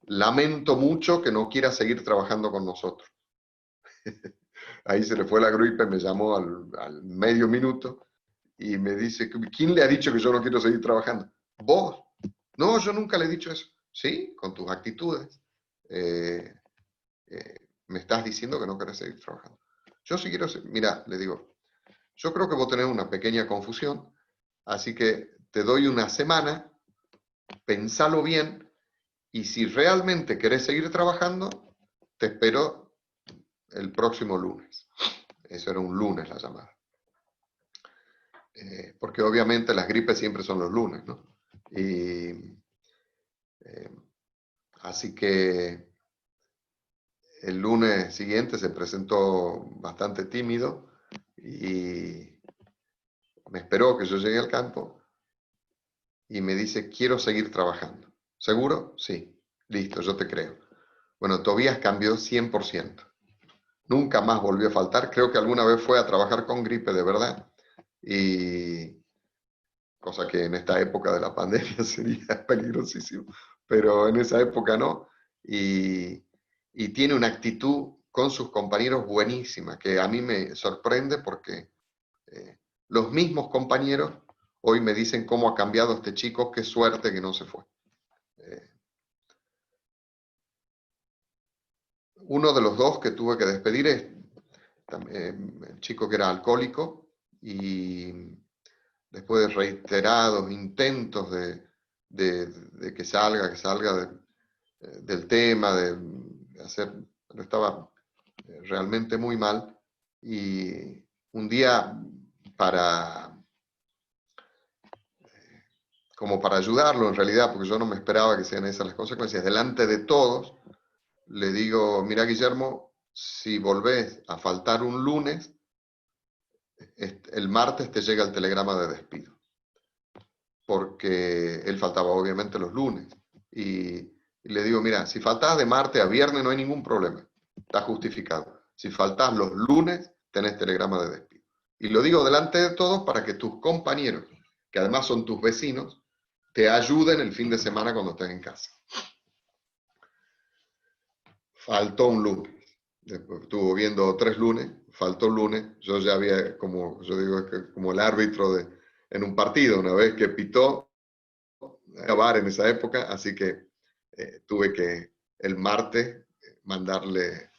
Speaker 2: lamento mucho que no quiera seguir trabajando con nosotros. Ahí se le fue la gripe, me llamó al medio minuto y me dice, ¿quién le ha dicho que yo no quiero seguir trabajando? ¿Vos? No, yo nunca le he dicho eso. Sí, con tus actitudes. Eh, me estás diciendo que no querés seguir trabajando. Yo sí quiero, mira, le digo, yo creo que vos tenés una pequeña confusión, así que te doy una semana, pensalo bien, y si realmente querés seguir trabajando, te espero el próximo lunes. Eso era un lunes la llamada. Porque obviamente las gripes siempre son los lunes, ¿no? Y así que el lunes siguiente se presentó bastante tímido y me esperó que yo llegue al campo y me dice, quiero seguir trabajando. ¿Seguro? Sí. Listo, yo te creo. Bueno, Tobías cambió 100%. Nunca más volvió a faltar. Creo que alguna vez fue a trabajar con gripe de verdad. Y cosa que en esta época de la pandemia sería peligrosísimo. Pero en esa época no. Y tiene una actitud con sus compañeros buenísima, que a mí me sorprende porque los mismos compañeros hoy me dicen cómo ha cambiado este chico, qué suerte que no se fue. Uno de los dos que tuve que despedir es el chico que era alcohólico y después de reiterados intentos de que salga del tema, de hacer, pero estaba realmente muy mal. Y un día, para, como para ayudarlo en realidad, porque yo no me esperaba que sean esas las consecuencias, delante de todos, le digo, mira Guillermo, si volvés a faltar un lunes, el martes te llega el telegrama de despido. Porque él faltaba obviamente los lunes. Y le digo, mira, si faltás de martes a viernes no hay ningún problema, está justificado. Si faltás los lunes, tenés telegrama de despido. Y lo digo delante de todos para que tus compañeros, que además son tus vecinos, te ayuden el fin de semana cuando estés en casa. Faltó un lunes. Después estuvo viendo 3 lunes, faltó un lunes. Yo ya había, como yo digo, como el árbitro en un partido, una vez que pitó, acabar en esa época, así que tuve que el martes mandarle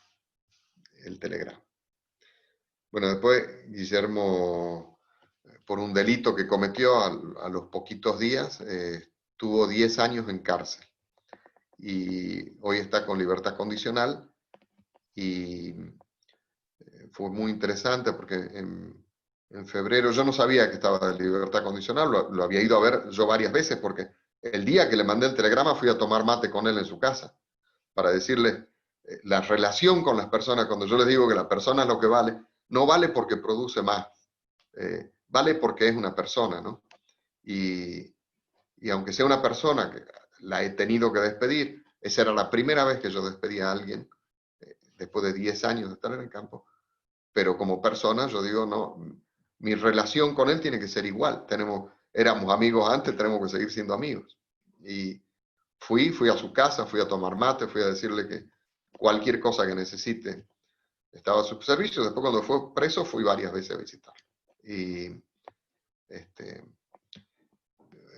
Speaker 2: el telegrama. Bueno, después Guillermo, por un delito que cometió a los poquitos días, tuvo 10 años en cárcel y hoy está con libertad condicional y fue muy interesante porque en febrero yo no sabía que estaba de libertad condicional, lo había ido a ver yo varias veces porque el día que le mandé el telegrama fui a tomar mate con él en su casa para decirle la relación con las personas, cuando yo les digo que la persona es lo que vale, no vale porque produce más, vale porque es una persona, ¿no? Y aunque sea una persona que la he tenido que despedir, esa era la primera vez que yo despedía a alguien después de 10 años de estar en el campo, pero como persona yo digo, no, mi relación con él tiene que ser igual, éramos amigos antes, tenemos que seguir siendo amigos. Y fui a su casa, fui a tomar mate, fui a decirle que cualquier cosa que necesite estaba a su servicio. Después cuando fue preso fui varias veces a visitarlo. Y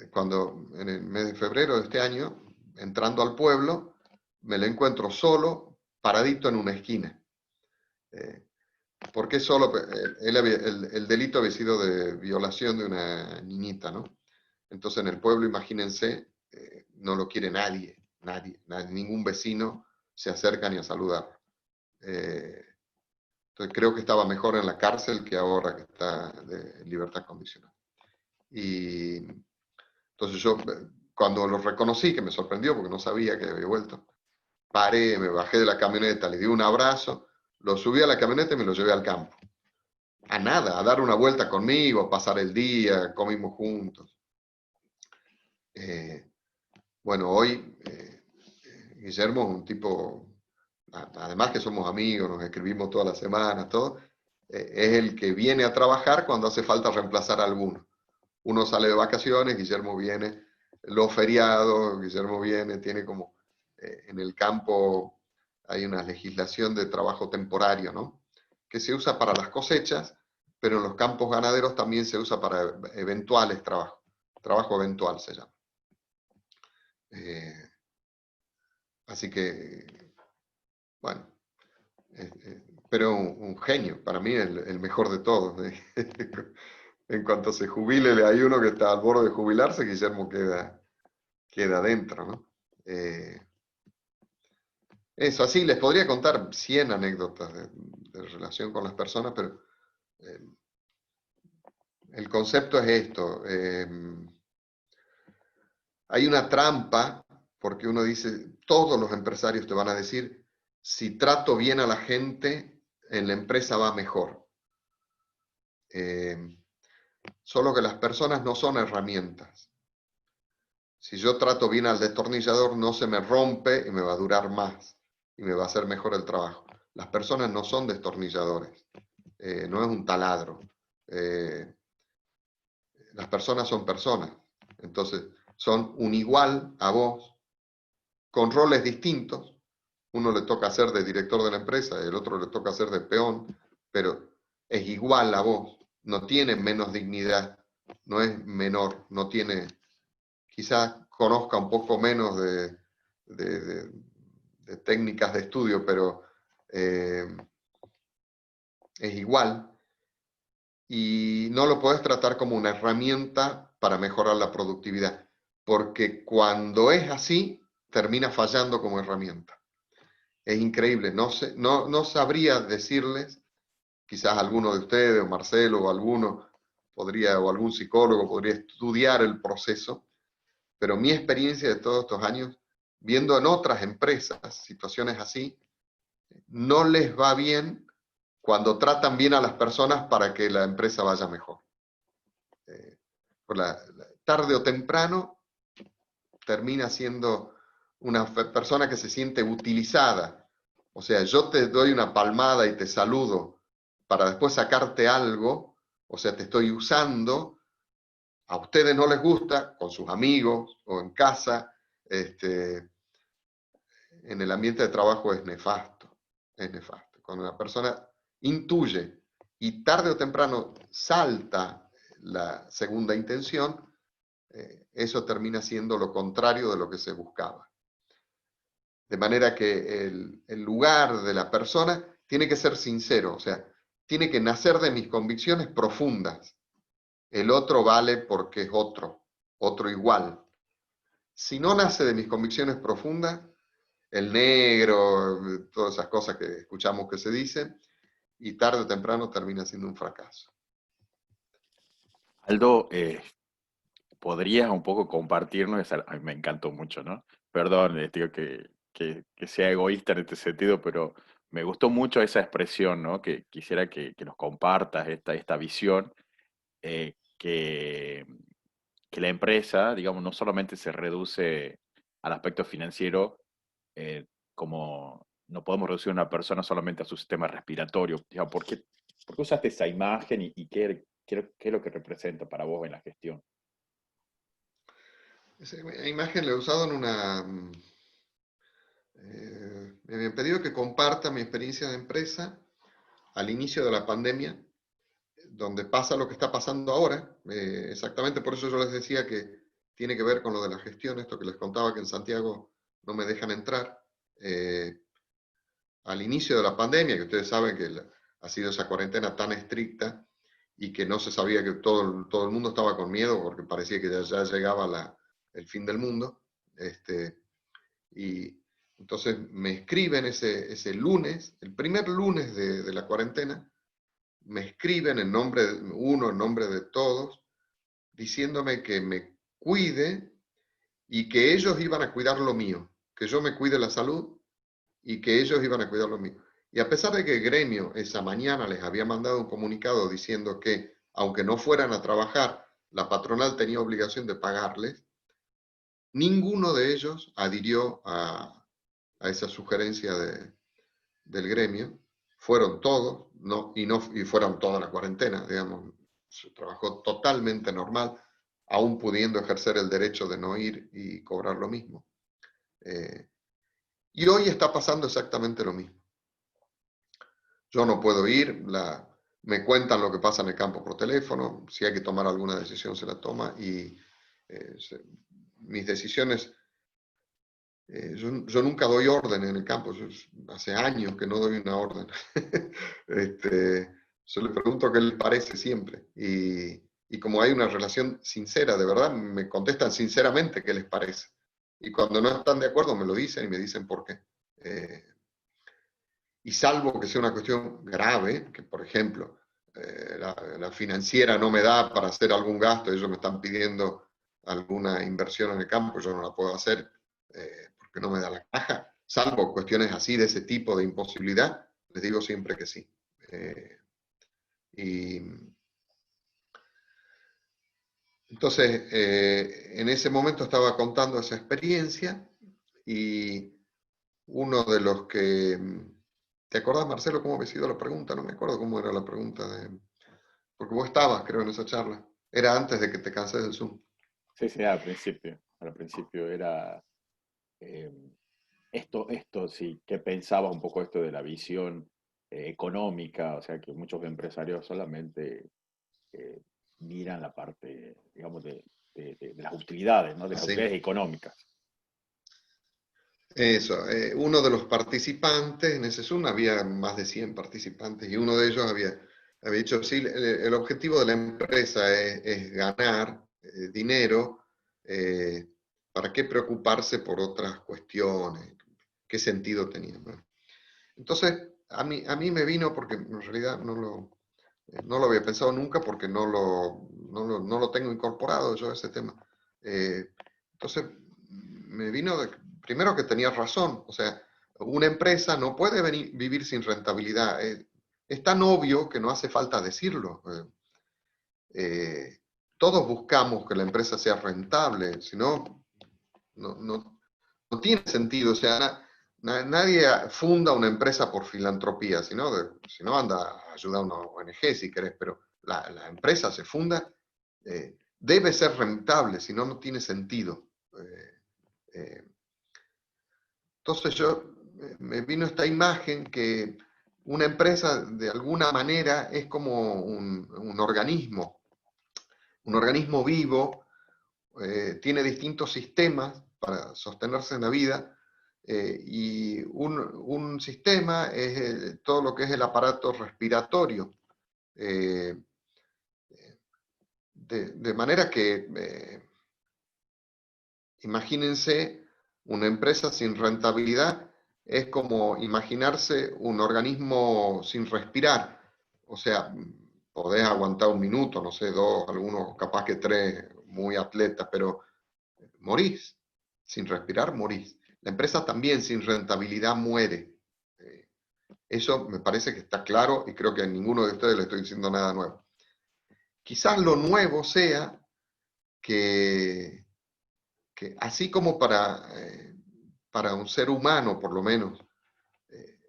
Speaker 2: cuando en el mes de febrero de este año, entrando al pueblo, me lo encuentro solo, paradito en una esquina. ¿Por qué solo? El delito había sido de violación de una niñita, ¿no? Entonces en el pueblo, imagínense, no lo quiere nadie, ningún vecino se acerca ni a saludar. Entonces creo que estaba mejor en la cárcel que ahora que está de libertad condicional. Y entonces yo cuando lo reconocí, que me sorprendió porque no sabía que había vuelto, paré, me bajé de la camioneta, le di un abrazo, lo subí a la camioneta y me lo llevé al campo. A nada, a dar una vuelta conmigo, a pasar el día, comimos juntos. Bueno, hoy Guillermo es un tipo, además que somos amigos, nos escribimos todas las semanas, todo, es el que viene a trabajar cuando hace falta reemplazar a alguno. Uno sale de vacaciones, Guillermo viene, los feriados, Guillermo viene, tiene como, en el campo hay una legislación de trabajo temporario, ¿no? Que se usa para las cosechas, pero en los campos ganaderos también se usa para eventuales trabajos. Trabajo eventual se llama. Así que, bueno, pero un genio, para mí el mejor de todos. En cuanto se jubile, hay uno que está al borde de jubilarse, Guillermo queda adentro, ¿no? Eso, así les podría contar 100 anécdotas de relación con las personas, pero el concepto es esto. Hay una trampa, porque uno dice, todos los empresarios te van a decir, si trato bien a la gente, en la empresa va mejor. Solo que las personas no son herramientas. Si yo trato bien al destornillador, no se me rompe y me va a durar más y me va a hacer mejor el trabajo. Las personas no son destornilladores, no es un taladro. Las personas son personas, entonces son un igual a vos, con roles distintos. Uno le toca ser de director de la empresa, el otro le toca ser de peón, pero es igual a vos, no tiene menos dignidad, no es menor, no tiene, quizás conozca un poco menos de técnicas de estudio, pero es igual. Y no lo puedes tratar como una herramienta para mejorar la productividad, porque cuando es así, termina fallando como herramienta. Es increíble, no sabría decirles, quizás alguno de ustedes, o Marcelo, o alguno podría, o algún psicólogo podría estudiar el proceso, pero mi experiencia de todos estos años, viendo en otras empresas situaciones así, no les va bien cuando tratan bien a las personas para que la empresa vaya mejor. Tarde o temprano termina siendo una persona que se siente utilizada. O sea, yo te doy una palmada y te saludo para después sacarte algo, o sea, te estoy usando, a ustedes no les gusta, con sus amigos o en casa, en el ambiente de trabajo es nefasto, es nefasto. Cuando una persona intuye y tarde o temprano salta la segunda intención, eso termina siendo lo contrario de lo que se buscaba. De manera que el lugar de la persona tiene que ser sincero, o sea, tiene que nacer de mis convicciones profundas. El otro vale porque es otro igual. Si no nace de mis convicciones profundas, el negro, todas esas cosas que escuchamos que se dicen, y tarde o temprano termina siendo un fracaso.
Speaker 1: Aldo, ¿podrías un poco compartirnos? A mí me encantó mucho, ¿no? Perdón, digo que sea egoísta en este sentido, pero me gustó mucho esa expresión, ¿no? Que quisiera que nos compartas esta visión, que la empresa, digamos, no solamente se reduce al aspecto financiero, como no podemos reducir a una persona solamente a su sistema respiratorio. Digamos, ¿por qué usaste esa imagen y qué es lo que representa para vos en la gestión?
Speaker 2: Esa imagen la he usado en una... me habían pedido que comparta mi experiencia de empresa al inicio de la pandemia, donde pasa lo que está pasando ahora. Exactamente por eso yo les decía que tiene que ver con lo de la gestión, esto que les contaba que en Santiago no me dejan entrar. Al inicio de la pandemia, que ustedes saben que ha sido esa cuarentena tan estricta y que no se sabía, que todo el mundo estaba con miedo porque parecía que ya llegaba el fin del mundo. Y entonces me escriben ese lunes, el primer lunes de la cuarentena, me escriben en nombre de uno, en nombre de todos, diciéndome que me cuide y que ellos iban a cuidar lo mío, que yo me cuide la salud y que ellos iban a cuidar lo mío. Y a pesar de que el gremio esa mañana les había mandado un comunicado diciendo que, aunque no fueran a trabajar, la patronal tenía obligación de pagarles, ninguno de ellos adhirió a esa sugerencia del gremio. Fueron todos, y fueron toda la cuarentena, digamos, se trabajó totalmente normal, aún pudiendo ejercer el derecho de no ir y cobrar lo mismo. Y hoy está pasando exactamente lo mismo. Yo no puedo ir, me cuentan lo que pasa en el campo por teléfono, si hay que tomar alguna decisión se la toma, y mis decisiones, yo nunca doy orden en el campo, hace años que no doy una orden. Yo le pregunto qué les parece siempre, y como hay una relación sincera, de verdad, me contestan sinceramente qué les parece. Y cuando no están de acuerdo me lo dicen y me dicen por qué. Y salvo que sea una cuestión grave, que por ejemplo la financiera no me da para hacer algún gasto, ellos me están pidiendo alguna inversión en el campo, yo no la puedo hacer porque no me da la caja, salvo cuestiones así de ese tipo de imposibilidad, les digo siempre que sí. Y entonces, en ese momento estaba contando esa experiencia y uno de los que... ¿Te acordás, Marcelo, cómo había sido la pregunta? No me acuerdo cómo era la pregunta. Porque vos estabas, creo, en esa charla. Era antes de que te canses del Zoom.
Speaker 1: Sí, sí, al principio. Al principio era eh, esto sí, que pensaba un poco esto de la visión económica, o sea que muchos empresarios solamente eh, miran la parte, digamos, de las utilidades, ¿no? De las
Speaker 2: Sí.
Speaker 1: utilidades económicas.
Speaker 2: Eso, uno de los participantes, en ese Zoom había más de 100 participantes y uno de ellos había dicho, sí, el objetivo de la empresa es ganar dinero, ¿para qué preocuparse por otras cuestiones? ¿Qué sentido tenía? Bueno, entonces, a mí me vino porque en realidad no lo había pensado nunca porque no lo tengo incorporado yo ese tema. Entonces, me vino primero que tenía razón, o sea, una empresa no puede vivir sin rentabilidad. Es tan obvio que no hace falta decirlo. Todos buscamos que la empresa sea rentable, si no, no tiene sentido. O sea, nadie funda una empresa por filantropía, si no anda a ayudar a una ONG si querés, pero la empresa se funda, debe ser rentable, si no, no tiene sentido. Eh, entonces me vino esta imagen que una empresa de alguna manera es como un organismo vivo, tiene distintos sistemas para sostenerse en la vida, y un sistema es todo lo que es el aparato respiratorio. Eh, de manera que, imagínense, una empresa sin rentabilidad es como imaginarse un organismo sin respirar. O sea, podés aguantar un minuto, no sé, dos, algunos capaz que tres, muy atletas, pero morís. Sin respirar, morís. La empresa también sin rentabilidad muere. Eso me parece que está claro y creo que a ninguno de ustedes le estoy diciendo nada nuevo. Quizás lo nuevo sea que, que así como para un ser humano, por lo menos, eh,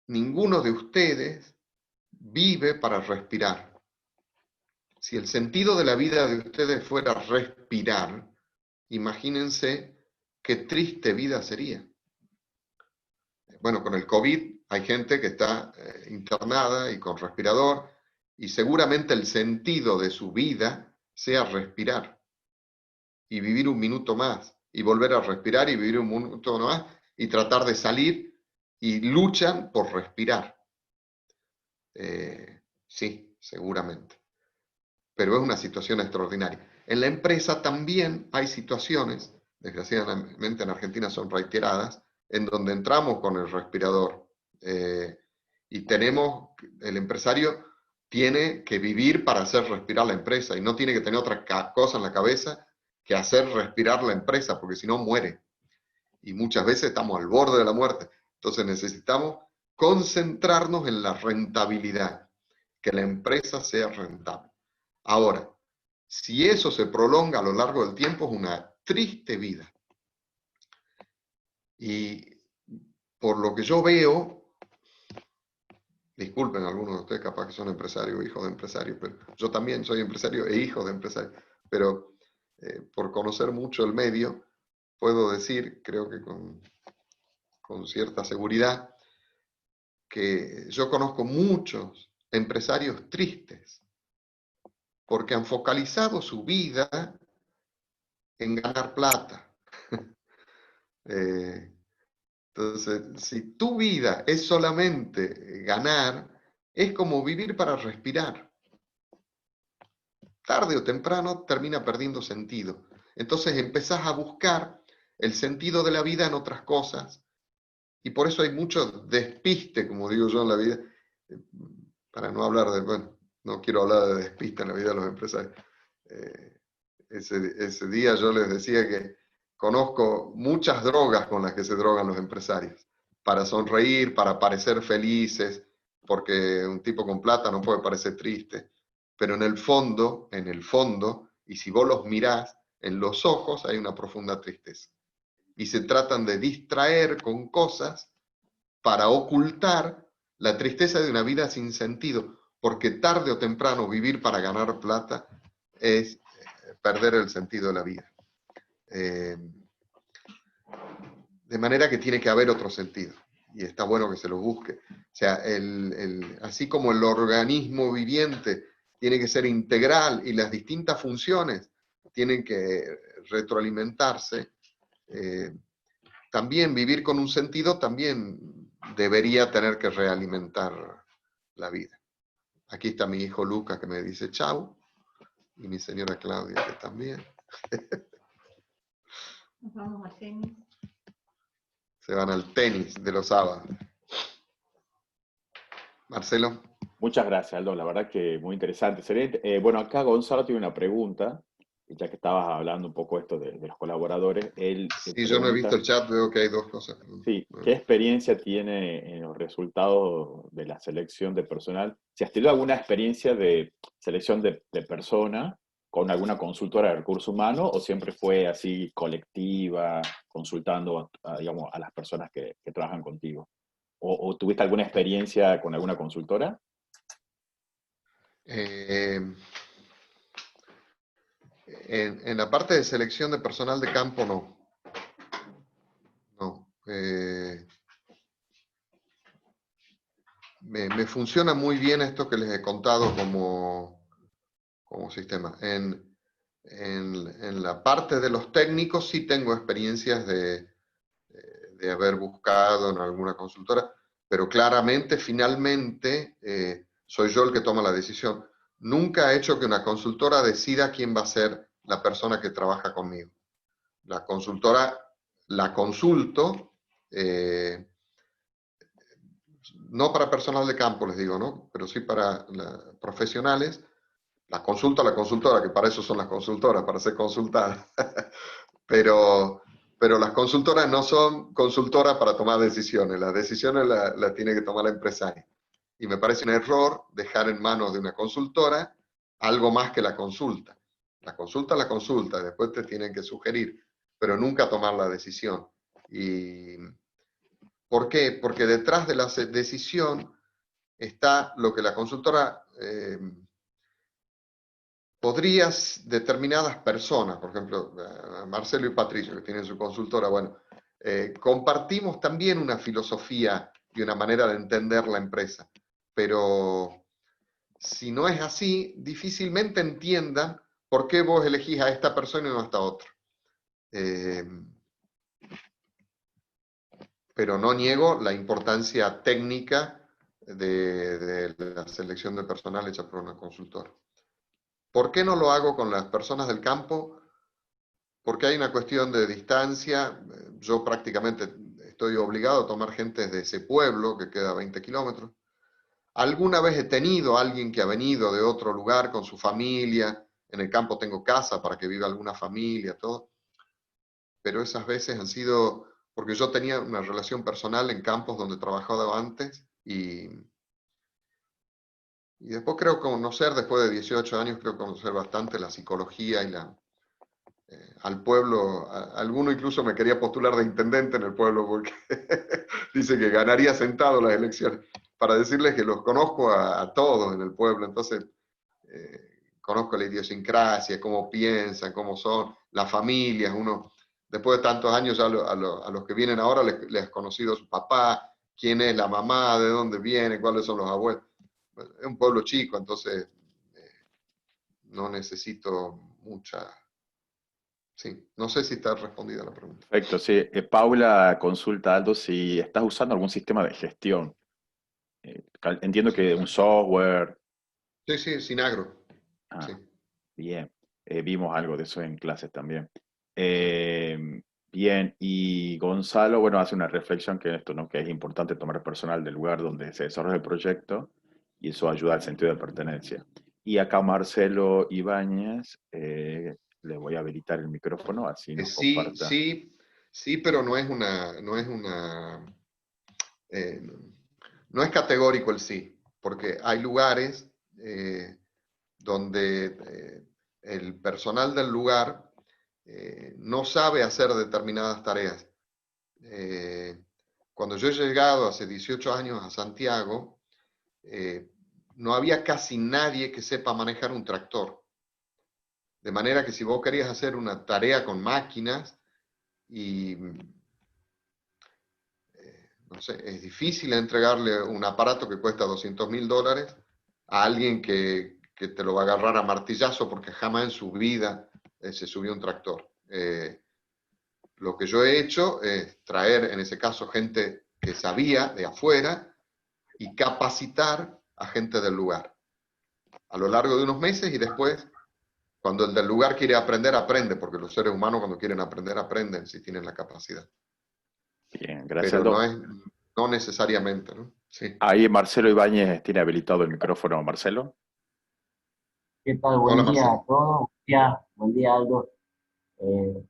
Speaker 2: ninguno de ustedes vive para respirar. Si el sentido de la vida de ustedes fuera respirar, imagínense qué triste vida sería. Bueno, con el COVID hay gente que está internada y con respirador, y seguramente el sentido de su vida sea respirar y vivir un minuto más, y volver a respirar y vivir un minuto más, y tratar de salir, y luchan por respirar. Sí, seguramente. Pero es una situación extraordinaria. En la empresa también hay situaciones, desgraciadamente en Argentina son reiteradas, en donde entramos con el respirador, y el empresario tiene que vivir para hacer respirar la empresa y no tiene que tener otra cosa en la cabeza que hacer respirar la empresa, porque si no muere. Y muchas veces estamos al borde de la muerte. Entonces necesitamos concentrarnos en la rentabilidad, que la empresa sea rentable. Ahora, si eso se prolonga a lo largo del tiempo, es una triste vida. Y por lo que yo veo, disculpen algunos de ustedes capaz que son empresarios, hijos de empresarios, pero yo también soy empresario e hijo de empresario, pero por conocer mucho el medio, puedo decir, creo que con cierta seguridad, que yo conozco muchos empresarios tristes, porque han focalizado su vida en ganar plata. Entonces, si tu vida es solamente ganar, es como vivir para respirar. Tarde o temprano termina perdiendo sentido. Entonces empezás a buscar el sentido de la vida en otras cosas, y por eso hay mucho despiste, como digo yo, en la vida, para no hablar de, bueno, no quiero hablar de despiste en la vida de los empresarios. Ese día yo les decía que conozco muchas drogas con las que se drogan los empresarios, para sonreír, para parecer felices, porque un tipo con plata no puede parecer triste, pero en el fondo, y si vos los mirás, en los ojos hay una profunda tristeza. Y se tratan de distraer con cosas para ocultar la tristeza de una vida sin sentido, porque tarde o temprano vivir para ganar plata es perder el sentido de la vida. De manera que tiene que haber otro sentido, y está bueno que se lo busque. O sea, así como el organismo viviente tiene que ser integral y las distintas funciones tienen que retroalimentarse, también vivir con un sentido también debería tener que realimentar la vida. Aquí está mi hijo Lucas que me dice chau, y mi señora Claudia que también.
Speaker 3: Nos vamos al tenis.
Speaker 2: Se van al tenis de los sábados. Marcelo.
Speaker 1: Muchas gracias, Aldo. La verdad que muy interesante. Bueno, acá Gonzalo tiene una pregunta, ya que estabas hablando un poco esto de los colaboradores. Él
Speaker 2: Sí, yo no he visto el chat, veo que hay dos cosas.
Speaker 1: Sí, ¿qué experiencia tiene en los resultados de la selección de personal? Si has tenido alguna experiencia de selección de persona con alguna consultora de recursos humanos, o siempre fue así colectiva, consultando digamos, a las personas que trabajan contigo. ¿O tuviste alguna experiencia con alguna consultora?
Speaker 2: En la parte de selección de personal de campo, no. No. Me funciona muy bien esto que les he contado como sistema. En la parte de los técnicos sí tengo experiencias de haber buscado en alguna consultora, pero claramente, finalmente, soy yo el que toma la decisión. Nunca he hecho que una consultora decida quién va a ser la persona que trabaja conmigo. La consultora la consulto, no para personal de campo, les digo, ¿no? Pero sí para profesionales. La consulta a la consultora, que para eso son las consultoras, para ser consultadas. pero las consultoras no son consultoras para tomar decisiones. Las decisiones las tiene que tomar la empresaria. Y me parece un error dejar en manos de una consultora algo más que la consulta. La consulta, después te tienen que sugerir, pero nunca tomar la decisión. Y ¿por qué? Porque detrás de la decisión está lo que la consultora podrías, determinadas personas, por ejemplo, Marcelo y Patricio, que tienen su consultora, bueno, compartimos también una filosofía y una manera de entender la empresa, pero si no es así, difícilmente entiendan por qué vos elegís a esta persona y no a esta otra. Pero no niego la importancia técnica de la selección de personal hecha por una consultora. ¿Por qué no lo hago con las personas del campo? Porque hay una cuestión de distancia. Yo prácticamente estoy obligado a tomar gente de ese pueblo que queda a 20 kilómetros. Alguna vez he tenido a alguien que ha venido de otro lugar con su familia en el campo tengo casa para que viva alguna familia, todo, pero esas veces han sido porque yo tenía una relación personal en campos donde trabajaba antes y después creo conocer, después de 18 años, creo conocer bastante la psicología y al pueblo. Alguno incluso me quería postular de intendente en el pueblo porque dice que ganaría sentado las elecciones. Para decirles que los conozco a todos en el pueblo, entonces conozco la idiosincrasia, cómo piensan, cómo son, las familias. Uno, después de tantos años, ya a los que vienen ahora les has conocido a su papá, quién es la mamá, de dónde viene, cuáles son los abuelos. Es un pueblo chico, entonces no necesito mucha... Sí, no sé si está respondida la pregunta.
Speaker 1: Perfecto, sí. Paula consulta, Aldo, si estás usando algún sistema de gestión. Entiendo que un software.
Speaker 2: Sí, sí, Sinagro. Sí.
Speaker 1: Ah, bien. Vimos algo de eso en clases también. Eh, Bien, y Gonzalo, bueno, hace una reflexión que esto, ¿no? Que es importante tomar personal del lugar donde se desarrolla el proyecto y eso ayuda al sentido de pertenencia. Y acá Marcelo Ibáñez, le voy a habilitar el micrófono, así nos
Speaker 2: Sí,
Speaker 1: comparta.
Speaker 2: sí, sí, pero eh, no es categórico el sí, porque hay lugares donde el personal del lugar no sabe hacer determinadas tareas. Eh, Cuando yo he llegado hace 18 años a Santiago, eh, no había casi nadie que sepa manejar un tractor. De manera que si vos querías hacer una tarea con máquinas y, no sé, es difícil entregarle un aparato que cuesta $200.000 a alguien que te lo va a agarrar a martillazo porque jamás en su vida se subió un tractor. Lo que yo he hecho es traer, en ese caso, gente que sabía de afuera y capacitar a gente del lugar a lo largo de unos meses y después, cuando el del lugar quiere aprender, aprende, porque los seres humanos cuando quieren aprender, aprenden si tienen la capacidad.
Speaker 1: Bien, gracias,
Speaker 2: Pero
Speaker 1: Aldo.
Speaker 2: no necesariamente, ¿no? Sí.
Speaker 1: Ahí Marcelo Ibáñez tiene habilitado el micrófono, Marcelo.
Speaker 3: ¿Qué tal?
Speaker 2: Hola,
Speaker 3: Buen día a
Speaker 2: Marcelo.
Speaker 3: todos. Buen día, Aldo.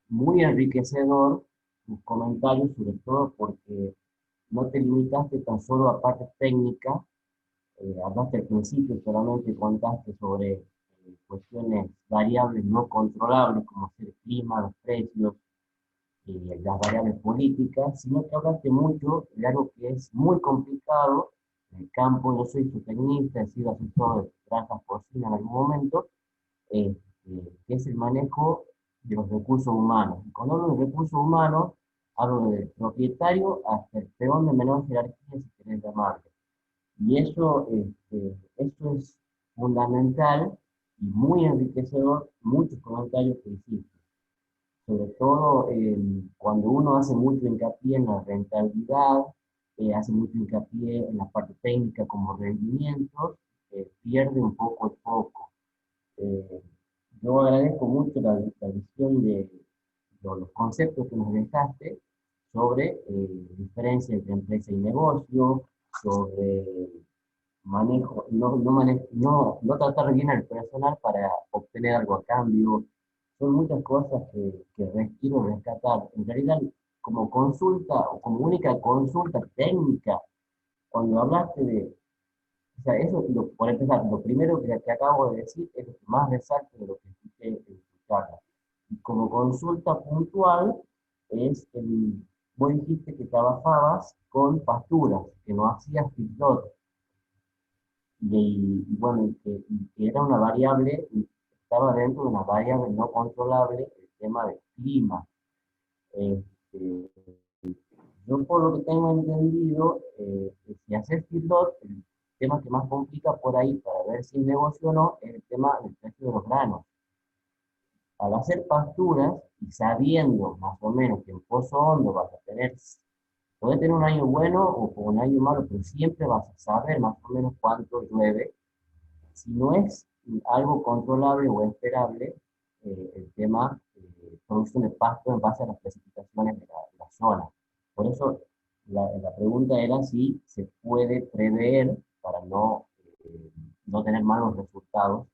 Speaker 3: Muy enriquecedor tus comentarios, sobre todo porque no te limitaste tan solo a partes técnicas. Hablaste al principio, solamente contaste sobre cuestiones variables no controlables, como ser el clima, los precios, las variables políticas, sino que hablaste mucho de algo que es muy complicado en el campo. Yo soy zootecnista, he sido asesor de granjas porcinas en algún momento, que es el manejo de los recursos humanos. Y cuando hablo de recursos humanos, hablo del propietario hasta el peón de menor jerarquía, si querés llamarlo. Y eso es fundamental y muy enriquecedor, muchos comentarios que hiciste. Sobre todo cuando uno hace mucho hincapié en la rentabilidad, hace mucho hincapié en la parte técnica como rendimientos, pierde un poco el foco. Eh, yo agradezco mucho la visión de los conceptos que nos dejaste sobre diferencia entre empresa y negocio, sobre manejo, no tratar bien al personal para obtener algo a cambio. Son muchas cosas que quiero rescatar. En realidad, como consulta o como única consulta técnica, cuando hablaste de, o sea, por empezar, lo primero que acabo de decir es lo que más resalto de lo que escuché en tu charla. Y como consulta puntual, vos dijiste que trabajabas con pasturas, que no hacías feedlot, bueno, y que era una variable, y estaba dentro de una variable no controlable el tema del clima. Este, yo por lo que tengo entendido, que si haces feedlot, el tema que más complica por ahí para ver si es negocio o no es el tema del precio de los granos. Al hacer pasturas y sabiendo más o menos que en Pozo Hondo vas a tener, puede tener un año bueno o un año malo, pero siempre vas a saber más o menos cuánto llueve. Si no es algo controlable o esperable, el tema producción de pasto en base a las precipitaciones de la zona. Por eso la pregunta era si se puede prever para no tener malos resultados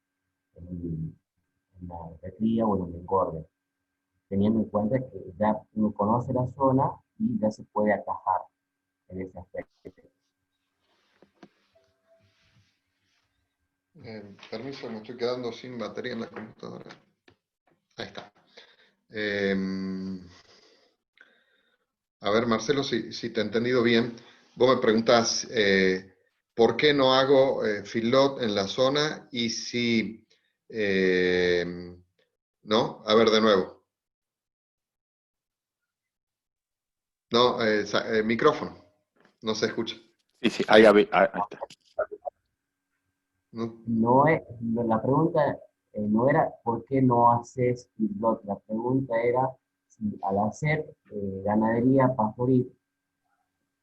Speaker 3: en, recría o en un engorde, teniendo en cuenta que ya uno conoce la zona y ya se puede atajar en ese aspecto.
Speaker 2: Permiso, me estoy quedando sin batería en la computadora. Ahí está. A ver, Marcelo, si te he entendido bien, vos me preguntás por qué no hago feedlot en la zona y si... ¿no? A ver, de nuevo. No, micrófono. No se escucha.
Speaker 1: Sí, sí, ahí está.
Speaker 2: No,
Speaker 3: No es, la pregunta no era por qué no haces feedlot, la pregunta era si al hacer ganadería pastoril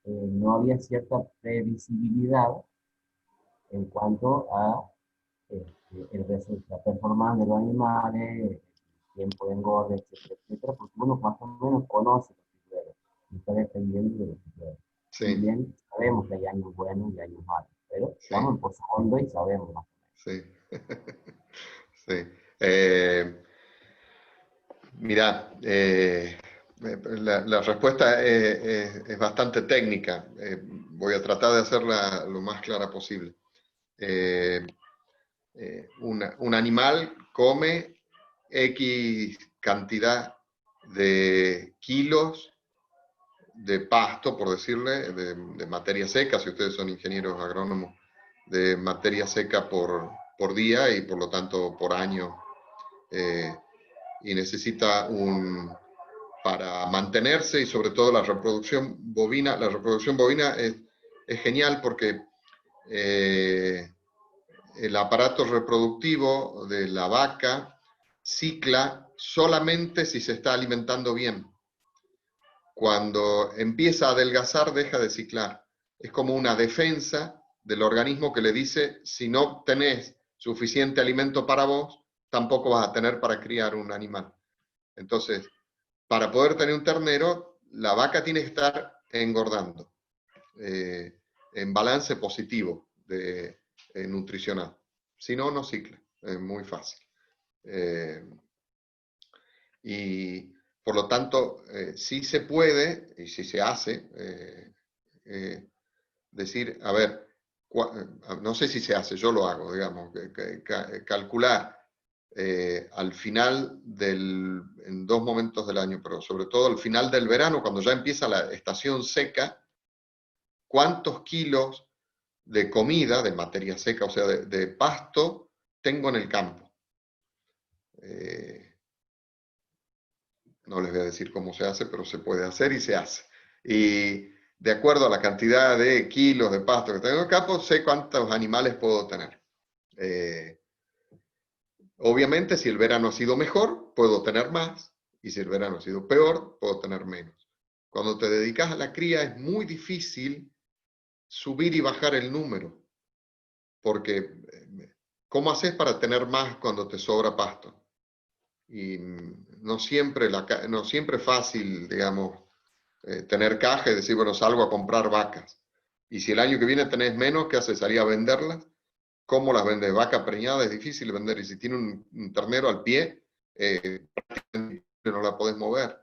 Speaker 3: no había cierta previsibilidad en cuanto a la performance de los animales, el tiempo de engorde, etcétera, etcétera, porque uno más o menos conoce los cicleros y está dependiendo de los cicleros. Si
Speaker 2: sí,
Speaker 3: bien sabemos que hay años buenos y años malos, pero
Speaker 2: sí,
Speaker 3: estamos en Pozo Hondo y sabemos más o
Speaker 2: sí. Sí. Mira, la respuesta es bastante técnica. Voy a tratar de hacerla lo más clara posible. Eh, un animal come X cantidad de kilos de pasto, por decirle, de materia seca, si ustedes son ingenieros agrónomos, de materia seca por día y por lo tanto por año. Y necesita para mantenerse y sobre todo la reproducción bovina es genial porque el aparato reproductivo de la vaca cicla solamente si se está alimentando bien. Cuando empieza a adelgazar, deja de ciclar. Es como una defensa del organismo que le dice, si no tenés suficiente alimento para vos, tampoco vas a tener para criar un animal. Entonces, para poder tener un ternero, la vaca tiene que estar engordando, en balance positivo nutricional. Si no, no cicla. Es muy fácil. Y por lo tanto, sí se puede, y sí se hace, decir, a ver, no sé si se hace, yo lo hago, digamos, calcular al final en 2 momentos del año, pero sobre todo al final del verano, cuando ya empieza la estación seca, cuántos kilos de comida, de materia seca, o sea, de pasto, tengo en el campo. No les voy a decir cómo se hace, pero se puede hacer y se hace. Y de acuerdo a la cantidad de kilos de pasto que tengo en el campo, sé cuántos animales puedo tener. Obviamente, si el verano ha sido mejor, puedo tener más, y si el verano ha sido peor, puedo tener menos. Cuando te dedicas a la cría es muy difícil subir y bajar el número, porque ¿cómo haces para tener más cuando te sobra pasto? Y no siempre es fácil, digamos, tener caja y decir, bueno, salgo a comprar vacas. Y si el año que viene tenés menos, ¿qué haces? ¿Salir a venderlas? ¿Cómo las vendes? Vaca preñada es difícil vender, y si tiene un ternero al pie, no la podés mover.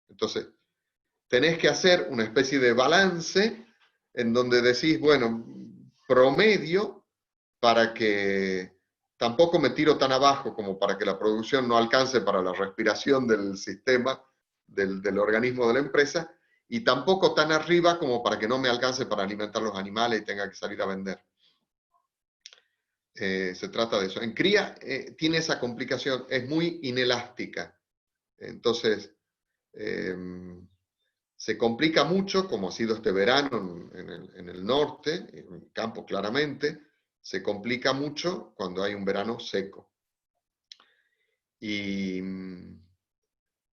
Speaker 2: Entonces, tenés que hacer una especie de balance en donde decís, bueno, promedio para que tampoco me tiro tan abajo como para que la producción no alcance para la respiración del sistema, del organismo de la empresa, y tampoco tan arriba como para que no me alcance para alimentar los animales y tenga que salir a vender. Se trata de eso. En cría tiene esa complicación, es muy inelástica. Entonces, se complica mucho, como ha sido este verano en el norte, en el campo claramente, se complica mucho cuando hay un verano seco. Y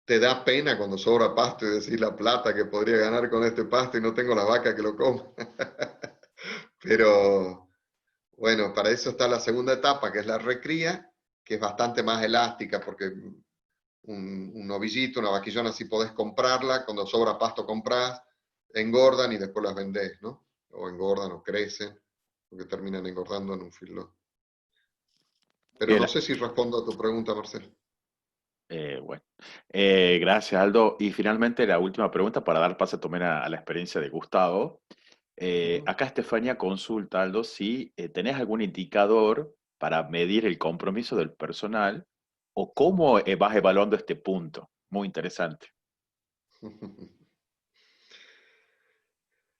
Speaker 2: te da pena cuando sobra pasto y decir la plata que podría ganar con este pasto y no tengo la vaca que lo coma. Pero bueno, para eso está la segunda etapa, que es la recría, que es bastante más elástica, porque un novillito, una vaquillona, si podés comprarla, cuando sobra pasto comprás, engordan y después las vendés, ¿no? O engordan o crecen, porque terminan engordando en un feedlot. Pero
Speaker 1: Bien,
Speaker 2: no sé si respondo a tu pregunta, Marcelo.
Speaker 1: bueno. Gracias, Aldo. Y finalmente la última pregunta para dar paso también a la experiencia de Gustavo.
Speaker 2: Ujú.
Speaker 1: Acá Estefanía consulta, Aldo, si tenés algún indicador para medir el compromiso del personal o cómo vas evaluando este punto. Muy interesante.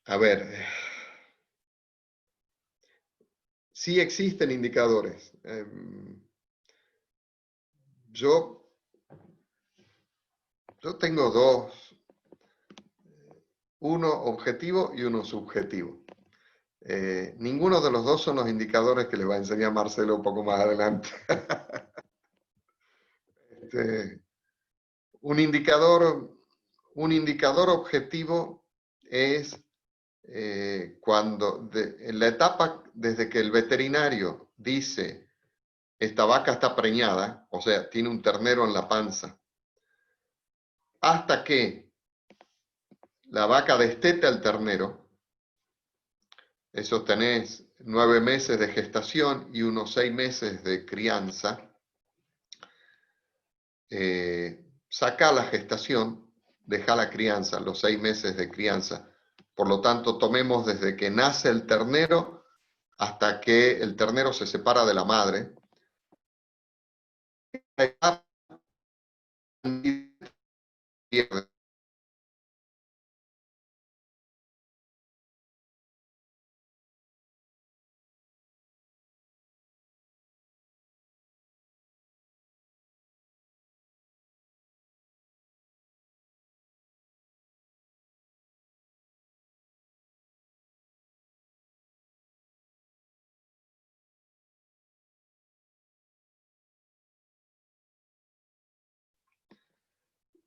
Speaker 2: A ver, sí existen indicadores. Yo, yo tengo dos, uno objetivo y uno subjetivo. Ninguno de los dos son los indicadores que le va a enseñar Marcelo un poco más adelante. Este, un indicador, un indicador objetivo es en la etapa desde que el veterinario dice esta vaca está preñada, o sea, tiene un ternero en la panza, hasta que la vaca destete al ternero, eso tenés 9 meses de gestación y unos 6 meses de crianza. Saca la gestación, deja la crianza, los 6 meses de crianza. Por lo tanto, tomemos desde que nace el ternero hasta que el ternero se separa de la madre.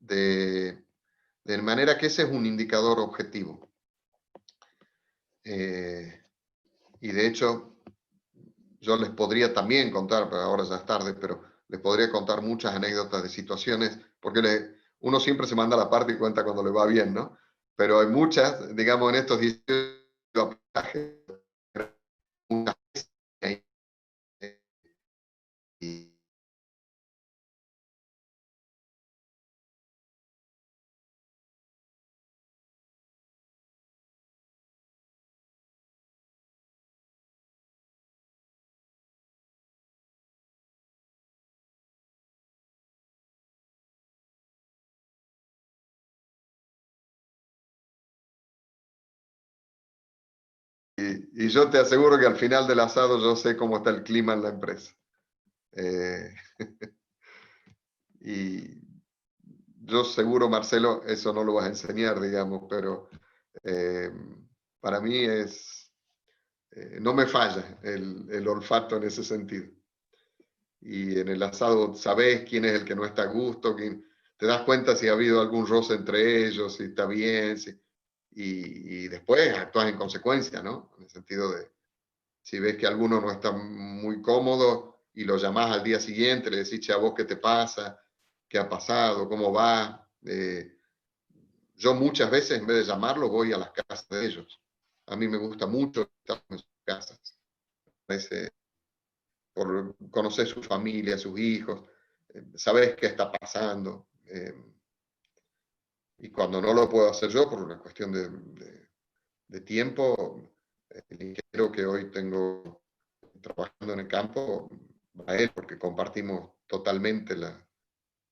Speaker 2: De, de manera que ese es un indicador objetivo. Y de hecho, yo les podría también contar, pero ahora ya es tarde, pero les podría contar muchas anécdotas de situaciones, porque uno siempre se manda la parte y cuenta cuando le va bien, ¿no? Pero hay muchas, digamos, en estos 18 aprendizajes, y, y yo te aseguro que al final del asado yo sé cómo está el clima en la empresa. Eh, y yo seguro, Marcelo, eso no lo vas a enseñar, digamos, pero eh, para mí no me falla el olfato en ese sentido. Y en el asado sabes quién es el que no está a gusto, te das cuenta si ha habido algún roce entre ellos, si está bien, y después actúas en consecuencia, ¿no? En el sentido de, si ves que alguno no está muy cómodo y lo llamás al día siguiente, le decís, che, a vos qué te pasa, qué ha pasado, cómo va. Yo muchas veces en vez de llamarlo voy a las casas de ellos. A mí me gusta mucho estar en sus casas. Parece, por conocer su familia, sus hijos, sabes qué está pasando. Y cuando no lo puedo hacer yo por una cuestión de tiempo, el ingeniero que hoy tengo trabajando en el campo, va a él, porque compartimos totalmente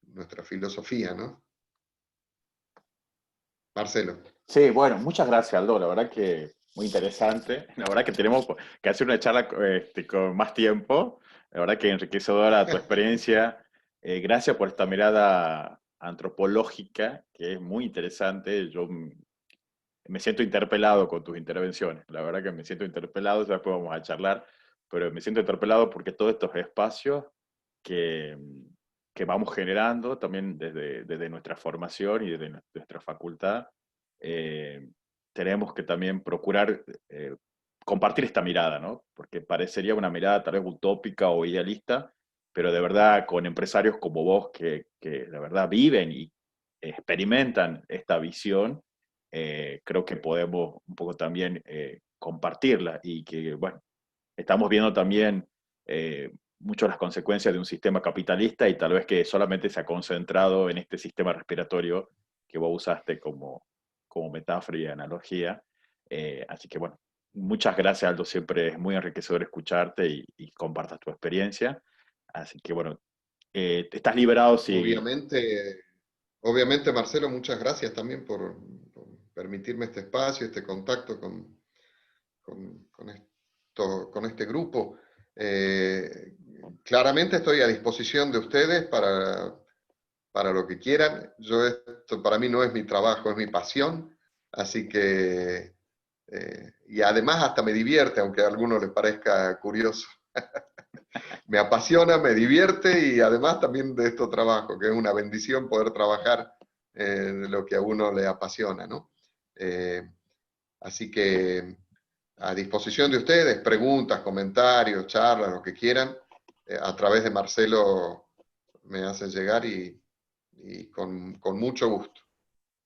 Speaker 2: nuestra filosofía, ¿no? Marcelo.
Speaker 1: Sí, bueno, muchas gracias, Aldo. La verdad que muy interesante. La verdad que tenemos que hacer una charla con más tiempo. La verdad que enriquecedora tu experiencia. Gracias por esta mirada antropológica, que es muy interesante. Yo me siento interpelado con tus intervenciones. La verdad que me siento interpelado, ya después vamos a charlar, pero me siento interpelado porque todos estos espacios que, que vamos generando también desde nuestra formación y desde nuestra facultad, eh, tenemos que también procurar compartir esta mirada, ¿no? Porque parecería una mirada tal vez utópica o idealista, pero de verdad con empresarios como vos que de verdad viven y experimentan esta visión, creo que podemos un poco también compartirla y que, bueno, estamos viendo también mucho las consecuencias de un sistema capitalista y tal vez que solamente se ha concentrado en este sistema respiratorio que vos usaste como metáfora y analogía. Así que bueno, muchas gracias, Aldo. Siempre es muy enriquecedor escucharte y compartas tu experiencia. Así que bueno, estás liberado si...
Speaker 2: Obviamente, obviamente, Marcelo, muchas gracias también por permitirme este espacio, este contacto con este grupo. Claramente estoy a disposición de ustedes para lo que quieran. Esto para mí no es mi trabajo, es mi pasión. Así que, y además hasta me divierte, aunque a algunos les parezca curioso. Me apasiona, me divierte y además también de esto trabajo, que es una bendición poder trabajar de lo que a uno le apasiona, ¿no? Eh, Así que a disposición de ustedes, preguntas, comentarios, charlas, lo que quieran, a través de Marcelo me hacen llegar y con mucho gusto.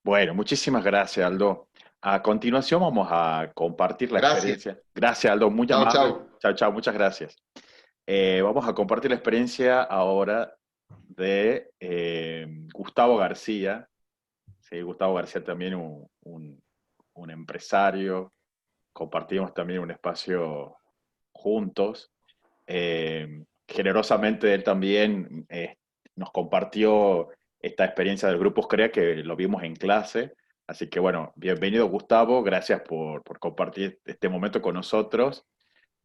Speaker 1: Bueno, muchísimas gracias, Aldo. A continuación vamos a compartir la
Speaker 2: Gracias.
Speaker 1: experiencia. Gracias, Aldo, muy
Speaker 2: Chao,
Speaker 1: amable.
Speaker 2: chao.
Speaker 1: Chao, chao, muchas gracias. Vamos a compartir la experiencia ahora de Gustavo García. Sí, Gustavo García también un empresario. Compartimos también un espacio juntos. Generosamente él también nos compartió esta experiencia del Grupo CREA que lo vimos en clase. Así que bueno, bienvenido Gustavo, gracias por compartir este momento con nosotros.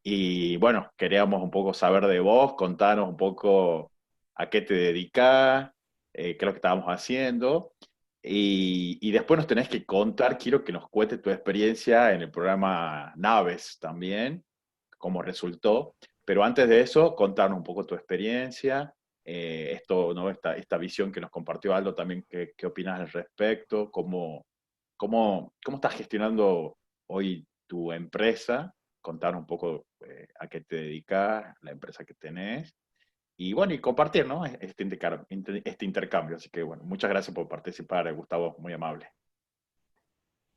Speaker 1: Y bueno, queríamos un poco saber de vos, contanos un poco a qué te dedicás, qué es lo que estábamos haciendo. Y después nos tenés que contar, quiero que nos cuentes tu experiencia en el programa Naves también, cómo resultó. Pero antes de eso, contarnos un poco tu experiencia, esto, ¿no? Esta visión que nos compartió Aldo también, qué opinas al respecto, cómo estás gestionando hoy tu empresa, contarnos un poco a qué te dedicas, la empresa que tenés, y bueno, y compartir, ¿no? Este intercambio. Así que bueno, muchas gracias por participar, Gustavo, muy amable.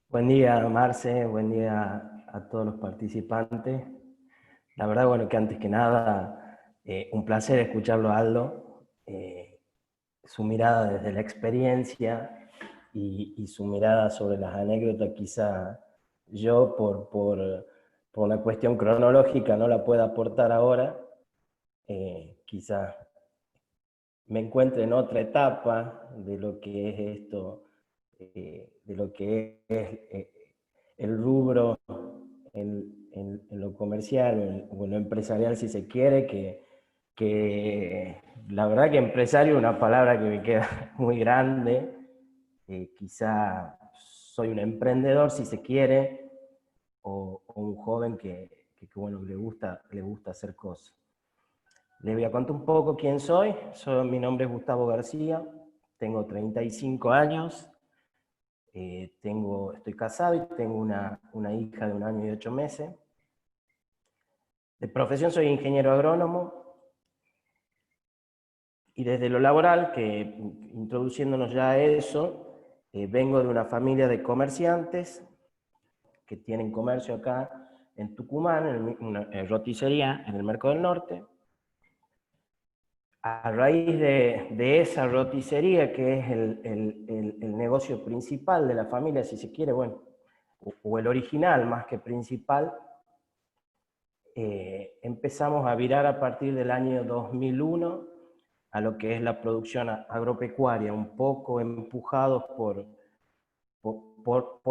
Speaker 4: Buen día, Marce, buen día a todos los participantes. La verdad, bueno, que antes que nada, un placer escucharlo a Aldo, su mirada desde la experiencia y su mirada sobre las anécdotas. Quizá yo, por una cuestión cronológica, no la pueda aportar ahora. Quizá me encuentre en otra etapa de lo que es esto, de lo que es el rubro en lo comercial o en lo empresarial, si se quiere, que la verdad que empresario es una palabra que me queda muy grande. Quizá soy un emprendedor, si se quiere, o un joven que bueno, le gusta hacer cosas. Les voy a contar un poco quién soy. Mi nombre es Gustavo García, tengo 35 años, estoy casado y tengo una hija de 1 año y 8 meses. De profesión soy ingeniero agrónomo y desde lo laboral, que introduciéndonos ya a eso, vengo de una familia de comerciantes que tienen comercio acá en Tucumán, en una roticería en el Mercado del Norte. A raíz de esa roticería, que es el negocio principal de la familia, si se quiere, bueno, o el original más que principal, empezamos a virar a partir del año 2001 a lo que es la producción agropecuaria, un poco empujados por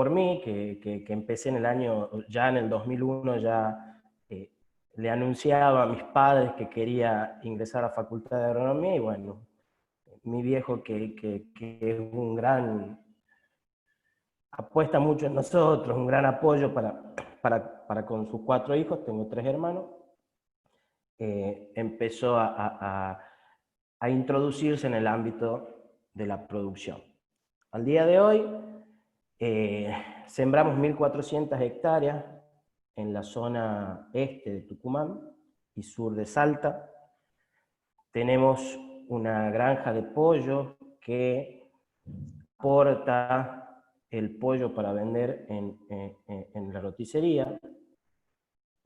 Speaker 4: mí, que empecé ya en el 2001, ya le anunciaba a mis padres que quería ingresar a la Facultad de Agronomía, y bueno, mi viejo que es apuesta mucho en nosotros, un gran apoyo para con sus 4 hijos, tengo 3 hermanos, empezó a introducirse en el ámbito de la producción. Al día de hoy, sembramos 1.400 hectáreas en la zona este de Tucumán y sur de Salta. Tenemos una granja de pollo que aporta el pollo para vender en la roticería.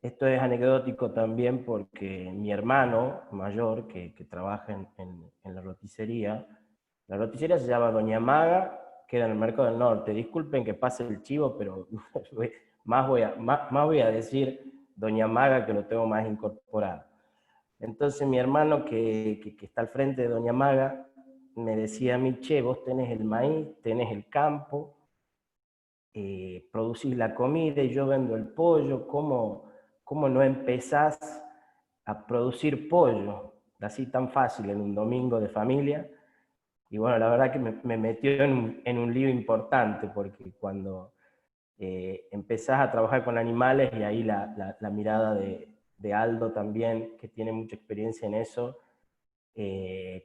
Speaker 4: Esto es anecdótico también porque mi hermano mayor, que trabaja en la roticería se llama Doña Maga, queda en el Mercado del Norte. Disculpen que pase el chivo, pero más voy a decir Doña Maga, que lo tengo más incorporado. Entonces mi hermano que está al frente de Doña Maga me decía a mí: che, vos tenés el maíz, tenés el campo, producís la comida y yo vendo el pollo, ¿cómo no empezás a producir pollo así tan fácil en un domingo de familia? Y bueno, la verdad que me metió en un lío importante, porque cuando empezás a trabajar con animales, y ahí la mirada de Aldo también, que tiene mucha experiencia en eso,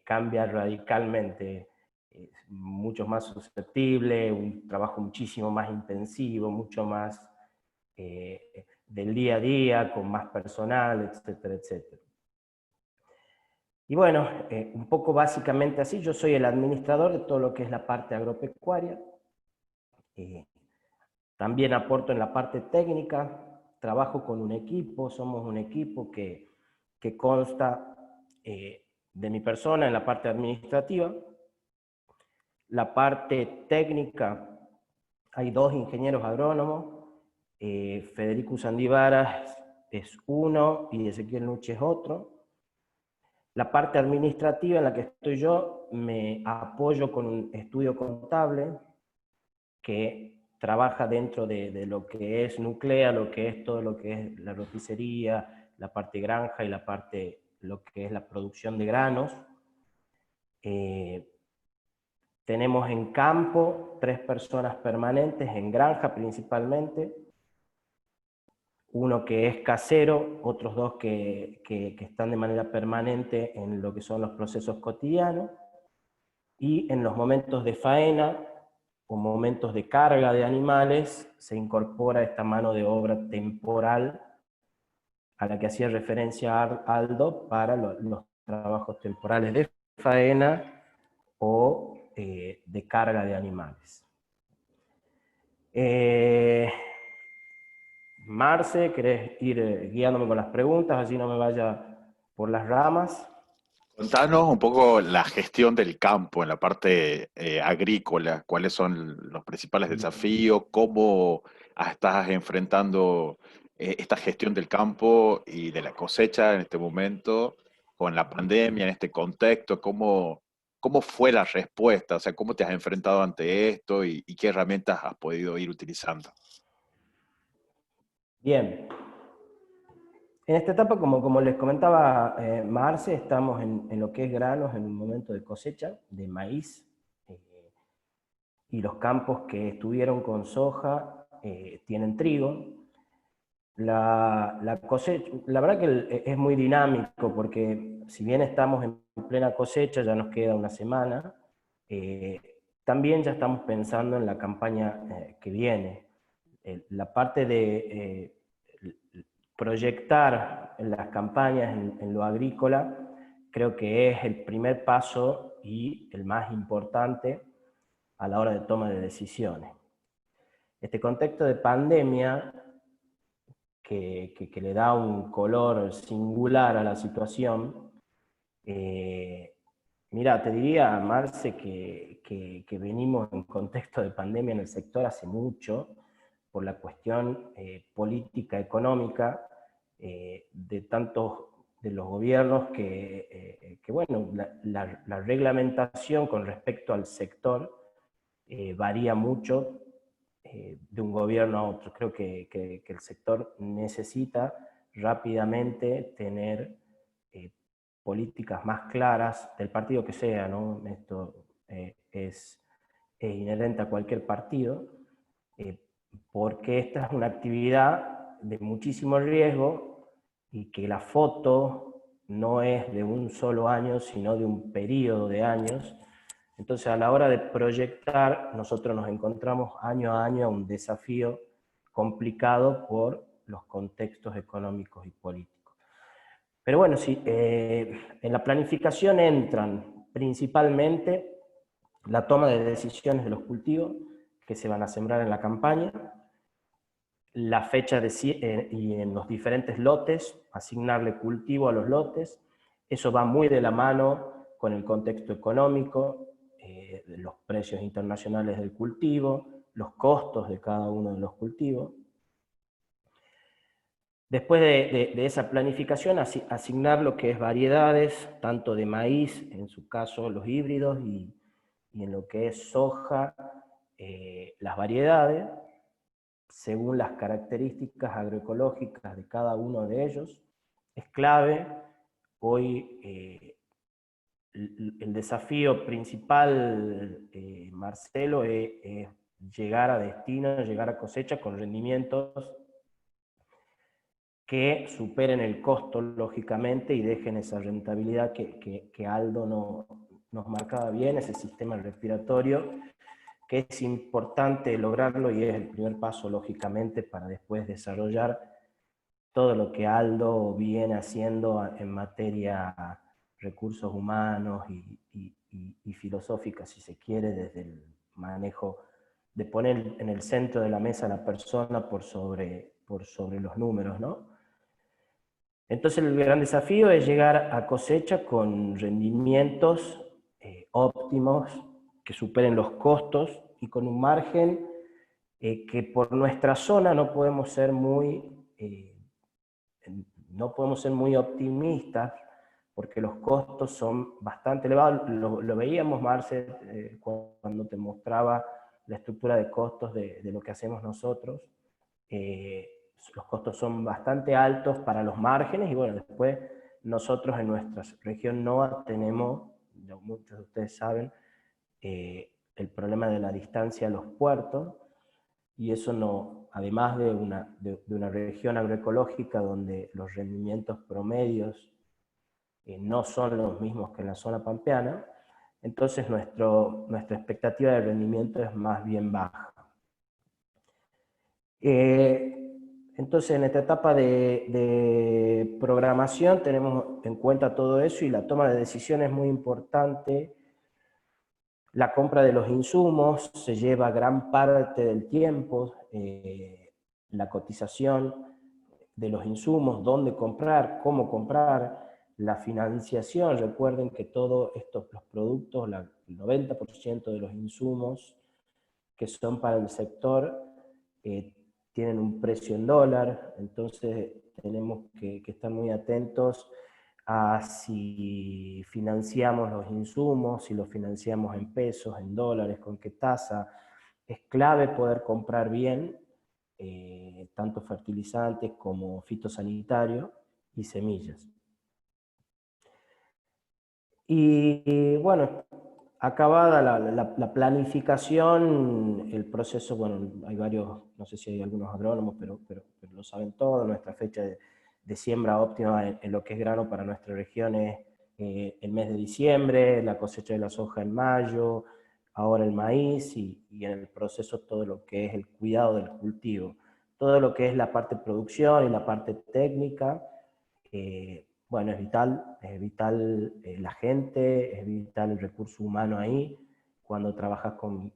Speaker 4: cambia radicalmente. Es mucho más susceptible, un trabajo muchísimo más intensivo, mucho más del día a día, con más personal, etcétera, etcétera. Y bueno, un poco básicamente así, yo soy el administrador de todo lo que es la parte agropecuaria. También aporto en la parte técnica, trabajo con un equipo, somos un equipo que consta de mi persona en la parte administrativa. La parte técnica, hay 2 ingenieros agrónomos, Federico Sandívaras es uno y Ezequiel Nuche es otro. La parte administrativa en la que estoy yo, me apoyo con un estudio contable que trabaja dentro de lo que es Nuclea, lo que es todo lo que es la roticería, la parte granja y la parte, lo que es la producción de granos. Tenemos en campo 3 personas permanentes, en granja principalmente, uno que es casero, otros 2 que están de manera permanente en lo que son los procesos cotidianos, y en los momentos de faena o momentos de carga de animales se incorpora esta mano de obra temporal a la que hacía referencia Aldo para los trabajos temporales de faena o de carga de animales. Marce, ¿querés ir guiándome con las preguntas, así no me vaya por las ramas?
Speaker 1: Contanos un poco la gestión del campo en la parte agrícola, cuáles son los principales desafíos, cómo estás enfrentando esta gestión del campo y de la cosecha en este momento, con la pandemia, en este contexto, cómo fue la respuesta, o sea, cómo te has enfrentado ante esto y qué herramientas has podido ir utilizando.
Speaker 4: Bien. En esta etapa, como les comentaba Marce, estamos en lo que es granos, en un momento de cosecha de maíz, y los campos que estuvieron con soja tienen trigo. La cosecha, la verdad que es muy dinámico, porque si bien estamos en plena cosecha, ya nos queda una semana, también ya estamos pensando en la campaña que viene. La parte de proyectar las campañas en lo agrícola, creo que es el primer paso y el más importante a la hora de toma de decisiones. Este contexto de pandemia, que le da un color singular a la situación, mira, te diría, Marce, que venimos en contexto de pandemia en el sector hace mucho, por la cuestión política, económica, de tantos de los gobiernos que bueno, la reglamentación con respecto al sector varía mucho de un gobierno a otro. Creo que el sector necesita rápidamente tener políticas más claras, del partido que sea, ¿no? Esto es inherente a cualquier partido, porque esta es una actividad de muchísimo riesgo y que la foto no es de un solo año, sino de un periodo de años. Entonces, a la hora de proyectar, nosotros nos encontramos año a año a un desafío complicado por los contextos económicos y políticos. Pero bueno, sí, en la planificación entran principalmente la toma de decisiones de los cultivos que se van a sembrar en la campaña, la fecha y en los diferentes lotes, asignarle cultivo a los lotes. Eso va muy de la mano con el contexto económico, los precios internacionales del cultivo, los costos de cada uno de los cultivos. Después de esa planificación, asignar lo que es variedades, tanto de maíz, en su caso los híbridos, y en lo que es soja, las variedades, según las características agroecológicas de cada uno de ellos. Es clave. Hoy el desafío principal, Marcelo, es llegar a destino, llegar a cosecha con rendimientos que superen el costo, lógicamente, y dejen esa rentabilidad que Aldo nos marcaba bien, ese sistema respiratorio, que es importante lograrlo y es el primer paso, lógicamente, para después desarrollar todo lo que Aldo viene haciendo en materia recursos humanos y filosófica, si se quiere, desde el manejo de poner en el centro de la mesa a la persona por sobre los números, ¿no? Entonces el gran desafío es llegar a cosecha con rendimientos óptimos que superen los costos y con un margen que por nuestra zona no podemos ser muy optimistas, porque los costos son bastante elevados. Lo veíamos, Marce, cuando te mostraba la estructura de costos de lo que hacemos nosotros. Los costos son bastante altos para los márgenes, y bueno, después nosotros en nuestra región no tenemos, muchos de ustedes saben, el problema de la distancia a los puertos, y eso no, además de una región agroecológica donde los rendimientos promedios no son los mismos que en la zona pampeana, entonces nuestra expectativa de rendimiento es más bien baja. Entonces, en esta etapa de programación tenemos en cuenta todo eso, y la toma de decisiones es muy importante. La compra de los insumos se lleva gran parte del tiempo, la cotización de los insumos, dónde comprar, cómo comprar, la financiación. Recuerden que todos los productos, el 90% de los insumos que son para el sector tienen un precio en dólar, entonces tenemos que estar muy atentos a si financiamos los insumos, si los financiamos en pesos, en dólares, con qué tasa. Es clave poder comprar bien, tanto fertilizantes como fitosanitarios y semillas. Y bueno, acabada la planificación, el proceso, bueno, hay varios, no sé si hay algunos agrónomos, pero lo saben todos. Nuestra fecha de siembra óptima en lo que es grano para nuestra región es el mes de diciembre, la cosecha de la soja en mayo, ahora el maíz, y en el proceso todo lo que es el cuidado del cultivo. Todo lo que es la parte de producción y la parte técnica, bueno, es vital la gente, es vital el recurso humano ahí, cuando trabajas con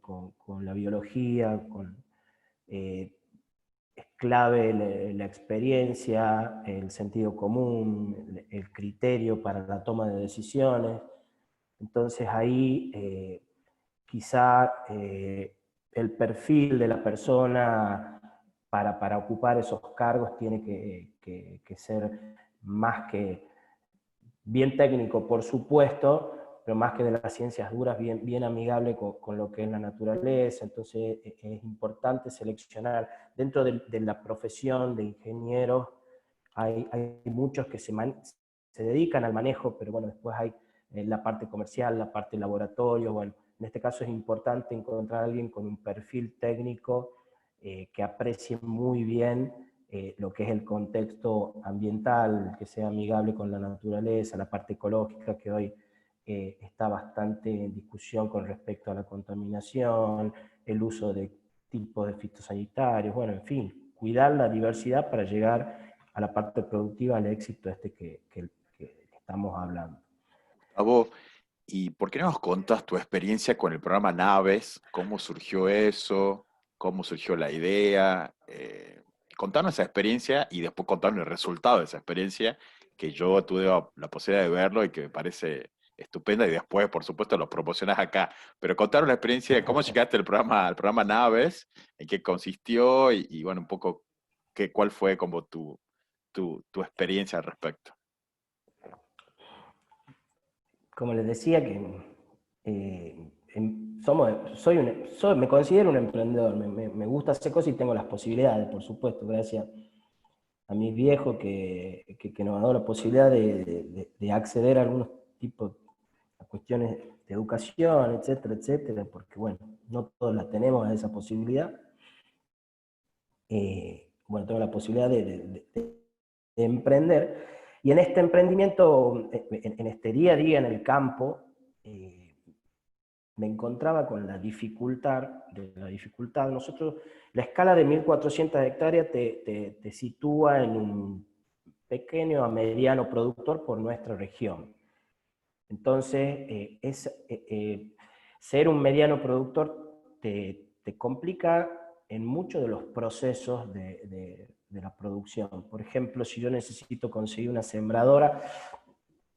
Speaker 4: la biología, es clave la experiencia, el sentido común, el criterio para la toma de decisiones. Entonces ahí quizá el perfil de la persona para ocupar esos cargos tiene que ser más que bien técnico, por supuesto, pero más que de las ciencias duras, bien amigable con lo que es la naturaleza. Entonces es importante seleccionar. Dentro de la profesión de ingenieros hay muchos que se dedican al manejo, pero bueno, después hay la parte comercial, la parte laboratorio. Bueno, en este caso es importante encontrar a alguien con un perfil técnico que aprecie muy bien lo que es el contexto ambiental, que sea amigable con la naturaleza, la parte ecológica, que hoy está bastante en discusión con respecto a la contaminación, el uso de tipos de fitosanitarios, bueno, en fin, cuidar la diversidad para llegar a la parte productiva, al éxito que estamos hablando.
Speaker 1: Gustavo, ¿y por qué no nos contas tu experiencia con el programa Naves? ¿Cómo surgió eso? ¿Cómo surgió la idea? contarnos esa experiencia y después contarnos el resultado de esa experiencia, que yo tuve la posibilidad de verlo y que me parece estupenda, y después, por supuesto, lo promocionás acá. Pero contanos la experiencia de cómo llegaste al programa Naves, en qué consistió y bueno, un poco cuál fue como tu experiencia al respecto.
Speaker 4: Como les decía, que me considero un emprendedor, me gusta hacer cosas y tengo las posibilidades, por supuesto, gracias a mis viejos que nos han dado la posibilidad de acceder a algunos tipos a cuestiones de educación, etcétera, etcétera, porque bueno, no todos la tenemos esa posibilidad. Bueno, tengo la posibilidad de emprender, y en este emprendimiento, en este día a día en el campo, me encontraba con la dificultad. Nosotros, la escala de 1.400 hectáreas te sitúa en un pequeño a mediano productor por nuestra región. Entonces, ser un mediano productor te complica en muchos de los procesos de la producción. Por ejemplo, si yo necesito conseguir una sembradora,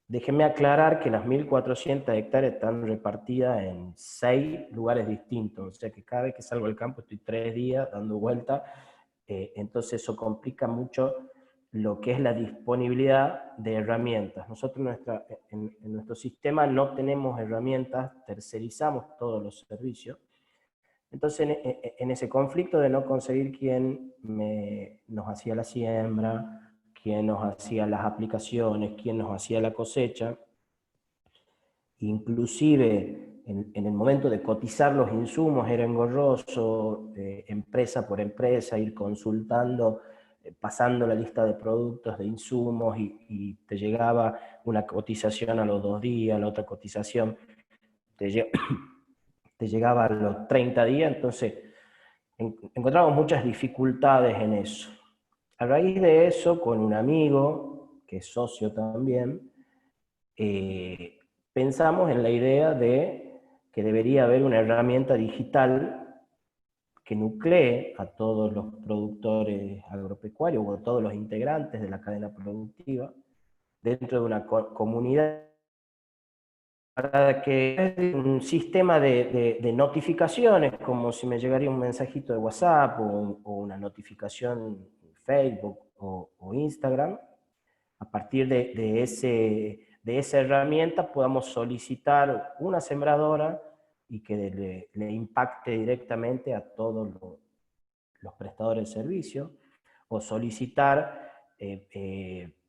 Speaker 4: déjenme aclarar que las 1.400 hectáreas están repartidas en 6 lugares distintos, o sea que cada vez que salgo al campo estoy 3 días dando vuelta, entonces eso complica mucho lo que es la disponibilidad de herramientas. Nosotros en nuestro sistema no tenemos herramientas, tercerizamos todos los servicios. Entonces, en ese conflicto de no conseguir quién nos hacía la siembra, quién nos hacía las aplicaciones, quién nos hacía la cosecha, inclusive en el momento de cotizar los insumos era engorroso, empresa por empresa, ir consultando, pasando la lista de productos, de insumos, y te llegaba una cotización a los 2 días, la otra cotización te llegaba a los 30 días, entonces encontramos muchas dificultades en eso. A raíz de eso, con un amigo, que es socio también, pensamos en la idea de que debería haber una herramienta digital que nuclee a todos los productores agropecuarios o a todos los integrantes de la cadena productiva dentro de una comunidad, para que un sistema de notificaciones, como si me llegaría un mensajito de WhatsApp o una notificación en Facebook o Instagram. A partir de esa herramienta podamos solicitar una sembradora y que le impacte directamente a todos los prestadores de servicio, o solicitar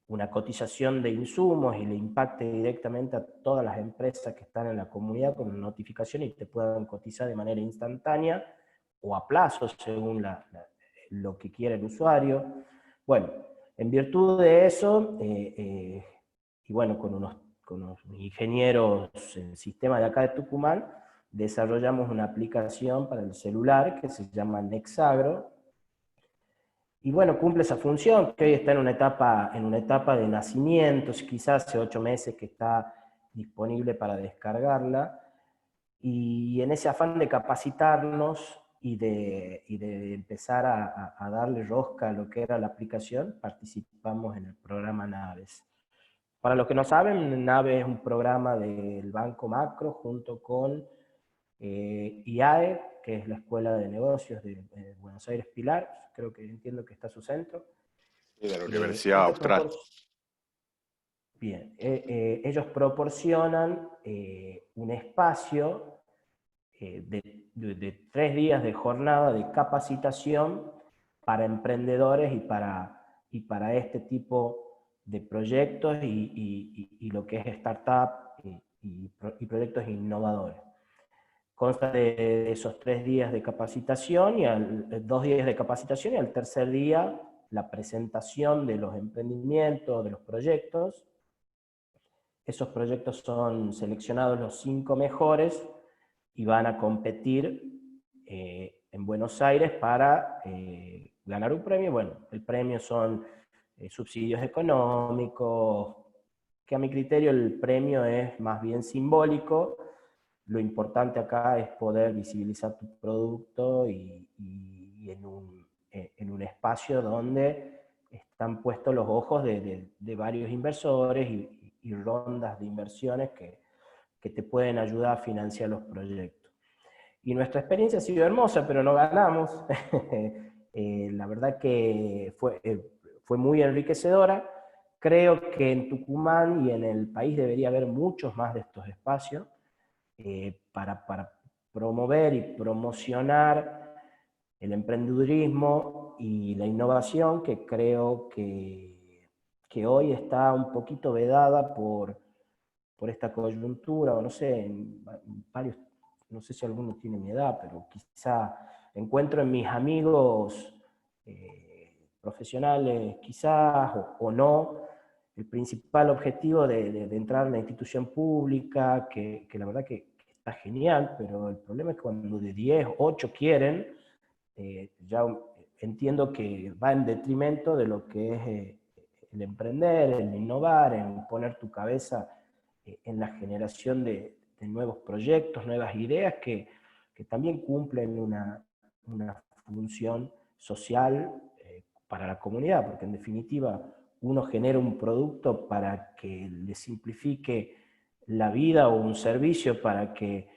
Speaker 4: una cotización de insumos y le impacte directamente a todas las empresas que están en la comunidad con una notificación y te puedan cotizar de manera instantánea o a plazo según lo que quiera el usuario. Bueno, en virtud de eso, y bueno, con unos ingenieros en sistema de acá de Tucumán, desarrollamos una aplicación para el celular que se llama Nexagro, y bueno, cumple esa función, que hoy está en una etapa de nacimiento, quizás hace 8 meses que está disponible para descargarla, y en ese afán de capacitarnos y de empezar a darle rosca a lo que era la aplicación, participamos en el programa Naves. Para los que no saben, Naves es un programa del Banco Macro junto con IAE, que es la Escuela de Negocios de Buenos Aires Pilar, entiendo que está su centro.
Speaker 1: Y de la Universidad Austral.
Speaker 4: Bien, ellos proporcionan un espacio de 3 días de jornada de capacitación para emprendedores y para este tipo de proyectos y lo que es startup y proyectos innovadores. Consta de esos 3 días de capacitación, 2 días de capacitación, y al tercer día la presentación de los emprendimientos, de los proyectos. Esos proyectos son seleccionados los 5 mejores y van a competir en Buenos Aires para ganar un premio. Bueno, el premio son subsidios económicos, que a mi criterio el premio es más bien simbólico. Lo importante acá es poder visibilizar tu producto y en un espacio donde están puestos los ojos de varios inversores y rondas de inversiones que te pueden ayudar a financiar los proyectos. Y nuestra experiencia ha sido hermosa, pero no ganamos. La verdad que fue muy enriquecedora. Creo que en Tucumán y en el país debería haber muchos más de estos espacios para promover y promocionar el emprendedurismo y la innovación, que creo que hoy está un poquito vedada por esta coyuntura, o no sé, en varios, no sé si alguno tiene mi edad, pero quizá encuentro en mis amigos profesionales, quizás, o no, el principal objetivo de entrar en una institución pública, que la verdad que está genial, pero el problema es que cuando de 10, 8 quieren, ya entiendo que va en detrimento de lo que es el emprender, el innovar, en poner tu cabeza en la generación de nuevos proyectos, nuevas ideas que también cumplen una función social para la comunidad, porque en definitiva uno genera un producto para que le simplifique la vida, o un servicio para que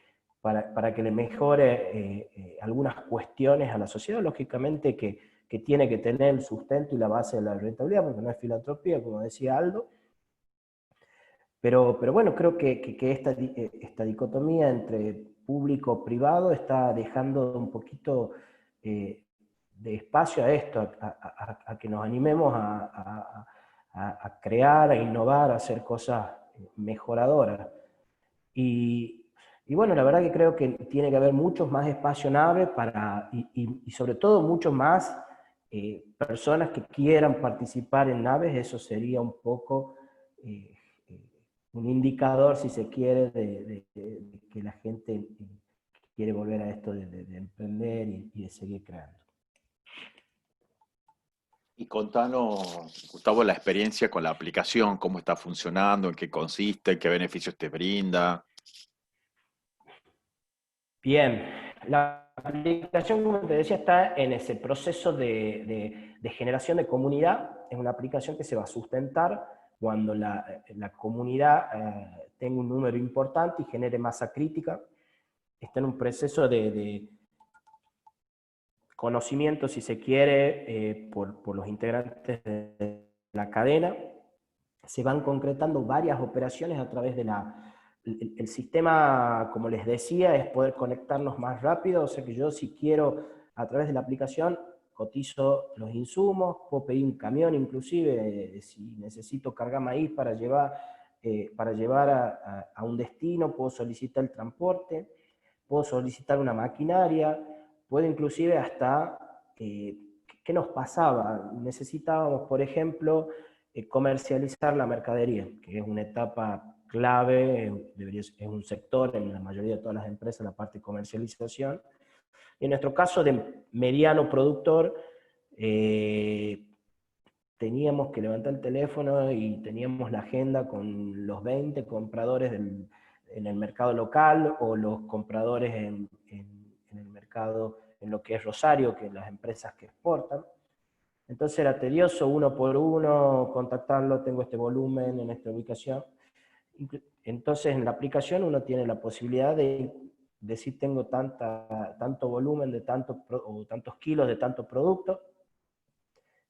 Speaker 4: le mejore algunas cuestiones a la sociedad, lógicamente que tiene que tener el sustento y la base de la rentabilidad, porque no es filantropía, como decía Aldo. Pero bueno, creo que esta dicotomía entre público-privado está dejando un poquito de espacio a esto, a que nos animemos a crear, a innovar, a hacer cosas mejoradoras. Y bueno, la verdad que creo que tiene que haber muchos más espacios naves y sobre todo muchos más personas que quieran participar en naves. Eso sería un poco eh, un indicador, si se quiere, de que la gente quiere volver a esto de emprender y de seguir creando.
Speaker 1: Y contanos, Gustavo, la experiencia con la aplicación, cómo está funcionando, en qué consiste, qué beneficios te brinda.
Speaker 4: Bien, la aplicación, como te decía, está en ese proceso de generación de comunidad. Es una aplicación que se va a sustentar cuando la comunidad tenga un número importante y genere masa crítica. Está en un proceso de conocimiento, si se quiere, por los integrantes de la cadena. Se van concretando varias operaciones a través de el sistema, como les decía, es poder conectarnos más rápido. O sea que yo, si quiero, a través de la aplicación, cotizo los insumos, puedo pedir un camión inclusive, si necesito cargar maíz para llevar a un destino, puedo solicitar el transporte, puedo solicitar una maquinaria, puedo inclusive hasta, ¿qué nos pasaba? Necesitábamos, por ejemplo, comercializar la mercadería, que es una etapa clave, es un sector en la mayoría de todas las empresas, la parte de comercialización. En nuestro caso de mediano productor, teníamos que levantar el teléfono y teníamos la agenda con los 20 compradores en el mercado local, o los compradores en el mercado, en lo que es Rosario, que es las empresas que exportan. Entonces era tedioso uno por uno contactarlo, tengo este volumen en esta ubicación. Entonces en la aplicación uno tiene la posibilidad de decir tengo tanto volumen o tantos kilos de tanto producto,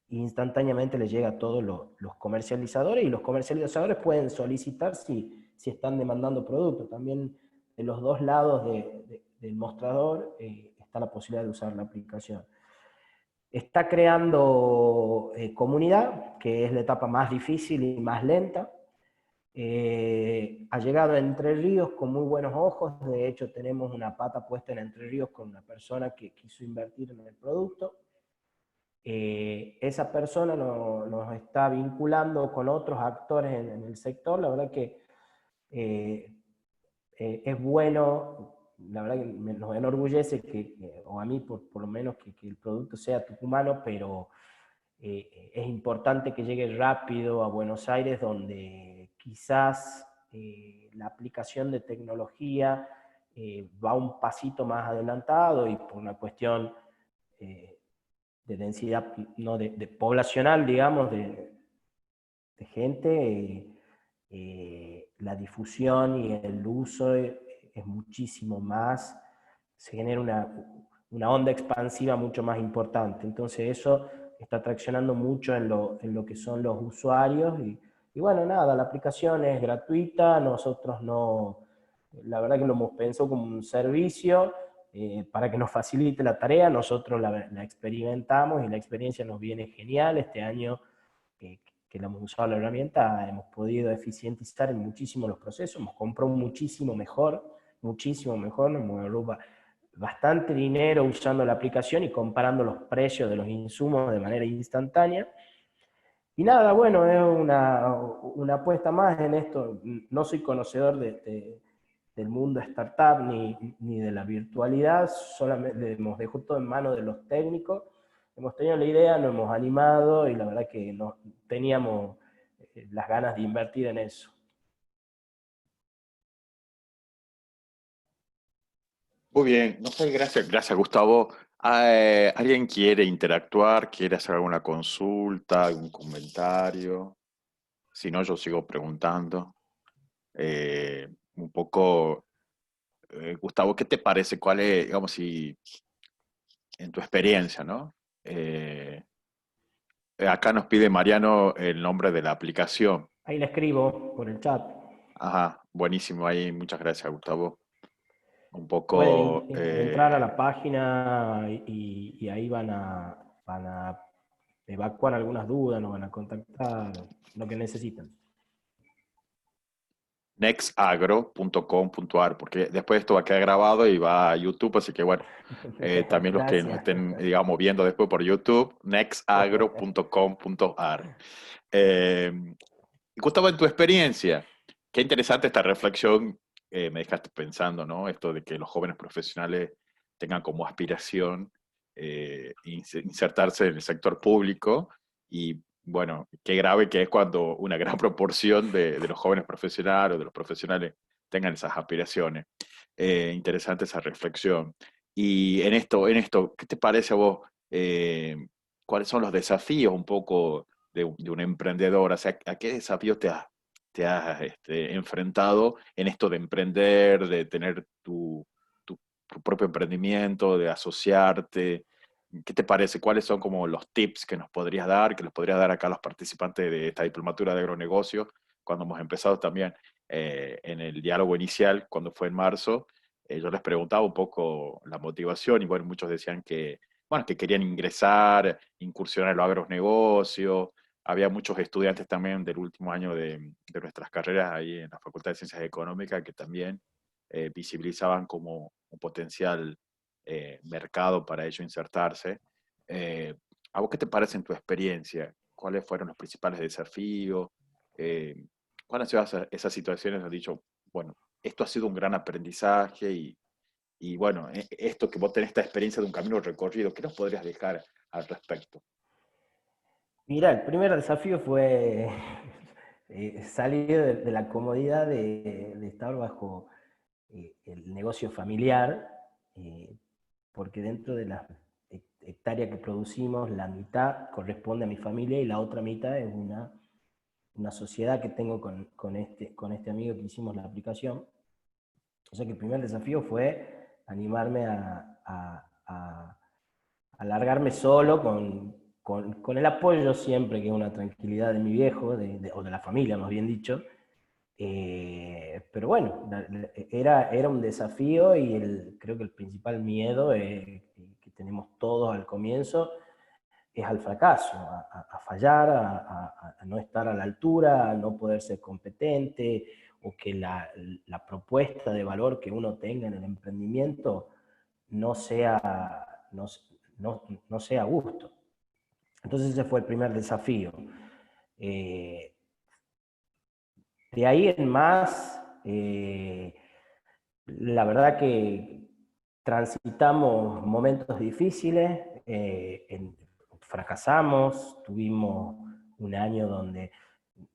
Speaker 4: e instantáneamente le llega a todos los comercializadores, y los comercializadores pueden solicitar si están demandando producto. También de los dos lados del mostrador está la posibilidad de usar la aplicación. Está creando comunidad, que es la etapa más difícil y más lenta. Ha llegado a Entre Ríos con muy buenos ojos. De hecho, tenemos una pata puesta en Entre Ríos con una persona que quiso invertir en el producto. Esa persona nos está vinculando con otros actores en el sector. La verdad que es bueno, la verdad que nos enorgullece o a mí por lo menos, que el producto sea tucumano, pero es importante que llegue rápido a Buenos Aires, donde quizás la aplicación de tecnología va un pasito más adelantado, y por una cuestión de densidad, no, de poblacional, digamos, de gente, la difusión y el uso es muchísimo más, se genera una onda expansiva mucho más importante. Entonces eso está traccionando mucho en lo que son los usuarios y bueno, nada, la aplicación es gratuita, nosotros no, la verdad que lo hemos pensado como un servicio para que nos facilite la tarea, nosotros la experimentamos y la experiencia nos viene genial. Este año que la hemos usado la herramienta, hemos podido eficientizar en muchísimo los procesos, hemos comprado muchísimo mejor, nos hemos ahorrado bastante dinero usando la aplicación y comparando los precios de los insumos de manera instantánea. Y nada, bueno, es una apuesta más en esto. No soy conocedor del mundo startup ni de la virtualidad, solamente hemos dejado todo en manos de los técnicos. Hemos tenido la idea, nos hemos animado y la verdad que no, teníamos las ganas de invertir en eso.
Speaker 1: Muy bien, no sé, gracias Gustavo. ¿Alguien quiere interactuar? ¿Quiere hacer alguna consulta, algún comentario? Si no, yo sigo preguntando. Un poco, Gustavo, ¿qué te parece? ¿Cuál es, digamos, si en tu experiencia, ¿no? Acá nos pide Mariano el nombre de la aplicación.
Speaker 4: Ahí la escribo por el chat.
Speaker 1: Ajá, buenísimo ahí, muchas gracias Gustavo. Un
Speaker 4: Pueden
Speaker 1: poco,
Speaker 4: entrar a la página y ahí van a evacuar algunas dudas, nos van a contactar, lo que necesitan.
Speaker 1: nextagro.com.ar, porque después esto va a quedar grabado y va a YouTube, así que bueno, también los que nos
Speaker 4: Gracias.
Speaker 1: estén, digamos, viendo después por YouTube, nextagro.com.ar. Gustavo, en tu experiencia, qué interesante esta reflexión, me dejaste pensando, ¿no? Esto de que los jóvenes profesionales tengan como aspiración insertarse en el sector público y bueno, qué grave que es cuando una gran proporción de los jóvenes profesionales o de los profesionales tengan esas aspiraciones. Interesante esa reflexión. Y en esto, ¿qué te parece a vos? ¿Cuáles son los desafíos un poco de un emprendedor? O sea, ¿a qué desafíos te has enfrentado en esto de emprender, de tener tu propio emprendimiento, de asociarte? ¿Qué te parece? ¿Cuáles son como los tips que nos podrías dar, que les podrías dar acá a los participantes de esta diplomatura de agronegocio, cuando hemos empezado también en el diálogo inicial, cuando fue en marzo? Yo les preguntaba un poco la motivación y bueno, muchos decían que, bueno, que querían ingresar, incursionar en los agronegocios. Había muchos estudiantes también del último año de nuestras carreras ahí en la Facultad de Ciencias Económicas que también visibilizaban como un potencial mercado para ello insertarse. Eh, ¿A vos qué te parece en tu experiencia? ¿Cuáles fueron los principales desafíos? Eh, ¿Cuáles han sido esas situaciones? Has dicho, bueno, esto ha sido un gran aprendizaje y bueno, esto que vos tenés esta experiencia de un camino recorrido, ¿qué nos podrías dejar al respecto?
Speaker 4: Mira, el primer desafío fue salir de la comodidad de estar bajo el negocio familiar, eh, porque dentro de las hectáreas que producimos, la mitad corresponde a mi familia y la otra mitad es una sociedad que tengo con este amigo que hicimos la aplicación. O sea que el primer desafío fue animarme a largarme solo con el apoyo siempre, que es una tranquilidad de mi viejo, o de la familia más bien dicho. Pero bueno, era un desafío y creo que el principal miedo que tenemos todos al comienzo es al fracaso, a fallar, a no estar a la altura, a no poder ser competente, o que la propuesta de valor que uno tenga en el emprendimiento no sea, no, no sea a gusto. Entonces ese fue el primer desafío. Eh, de ahí en más, la verdad que transitamos momentos difíciles, fracasamos, tuvimos un año donde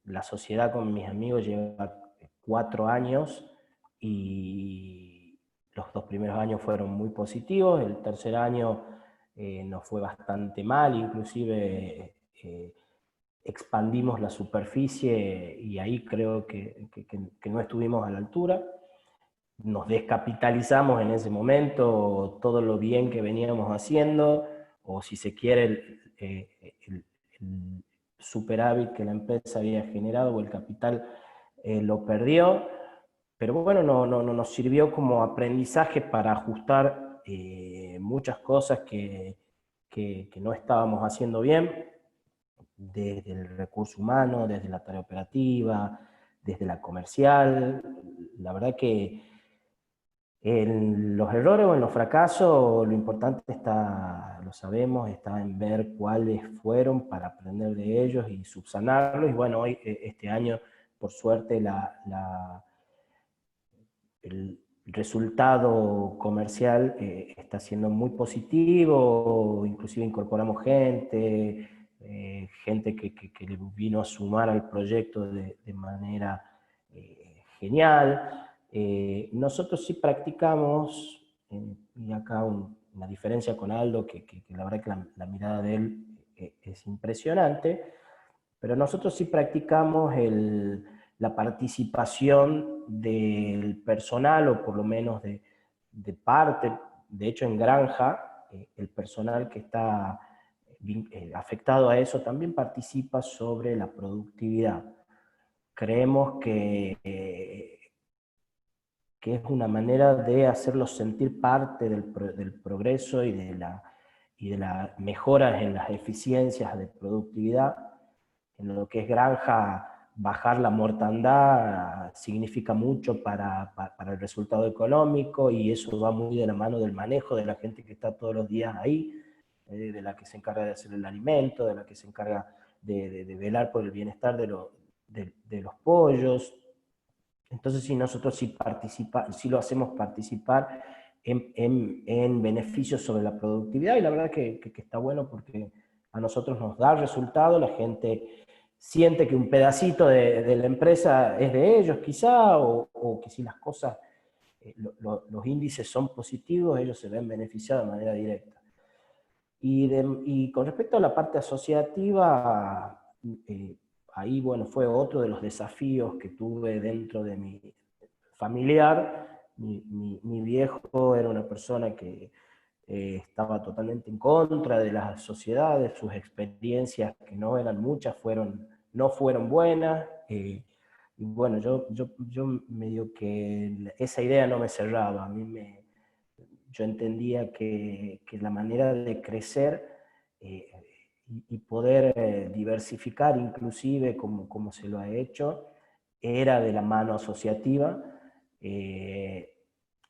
Speaker 4: la sociedad con mis amigos lleva 4 años y los 2 primeros años fueron muy positivos, el tercer año nos fue bastante mal, inclusive expandimos la superficie y ahí creo que no estuvimos a la altura. Nos descapitalizamos en ese momento todo lo bien que veníamos haciendo, o si se quiere, el superávit que la empresa había generado o el capital lo perdió, pero bueno, no nos sirvió como aprendizaje para ajustar muchas cosas que no estábamos haciendo bien, desde el recurso humano, desde la tarea operativa, desde la comercial. La verdad que en los errores o en los fracasos, lo importante está, lo sabemos, está en ver cuáles fueron para aprender de ellos y subsanarlos. Y bueno, hoy, este año, por suerte, el resultado comercial está siendo muy positivo, inclusive incorporamos gente que le vino a sumar al proyecto de manera genial. Nosotros sí practicamos, y acá una diferencia con Aldo, que la verdad que la mirada de él es impresionante, pero nosotros sí practicamos la participación del personal, o por lo menos de parte, de hecho en Granja, el personal que está afectado a eso también participa sobre la productividad. Creemos que es una manera de hacerlos sentir parte del progreso y de las mejoras en las eficiencias de productividad. En lo que es Granja, bajar la mortandad significa mucho para el resultado económico, y eso va muy de la mano del manejo de la gente que está todos los días ahí, de la que se encarga de hacer el alimento, de la que se encarga de velar por el bienestar de los pollos. Entonces, sí, nosotros sí lo hacemos participar en beneficios sobre la productividad, y la verdad que está bueno porque a nosotros nos da resultado, la gente siente que un pedacito de la empresa es de ellos quizá, o que si las cosas, los índices son positivos, ellos se ven beneficiados de manera directa. Y con respecto a la parte asociativa, ahí, bueno, fue otro de los desafíos que tuve dentro de mi familiar. Mi viejo era una persona que estaba totalmente en contra de las sociedades, sus experiencias, que no eran muchas, no fueron buenas. Y bueno, yo medio que esa idea no me cerraba. Yo entendía que la manera de crecer y poder diversificar, inclusive como se lo ha hecho, era de la mano asociativa.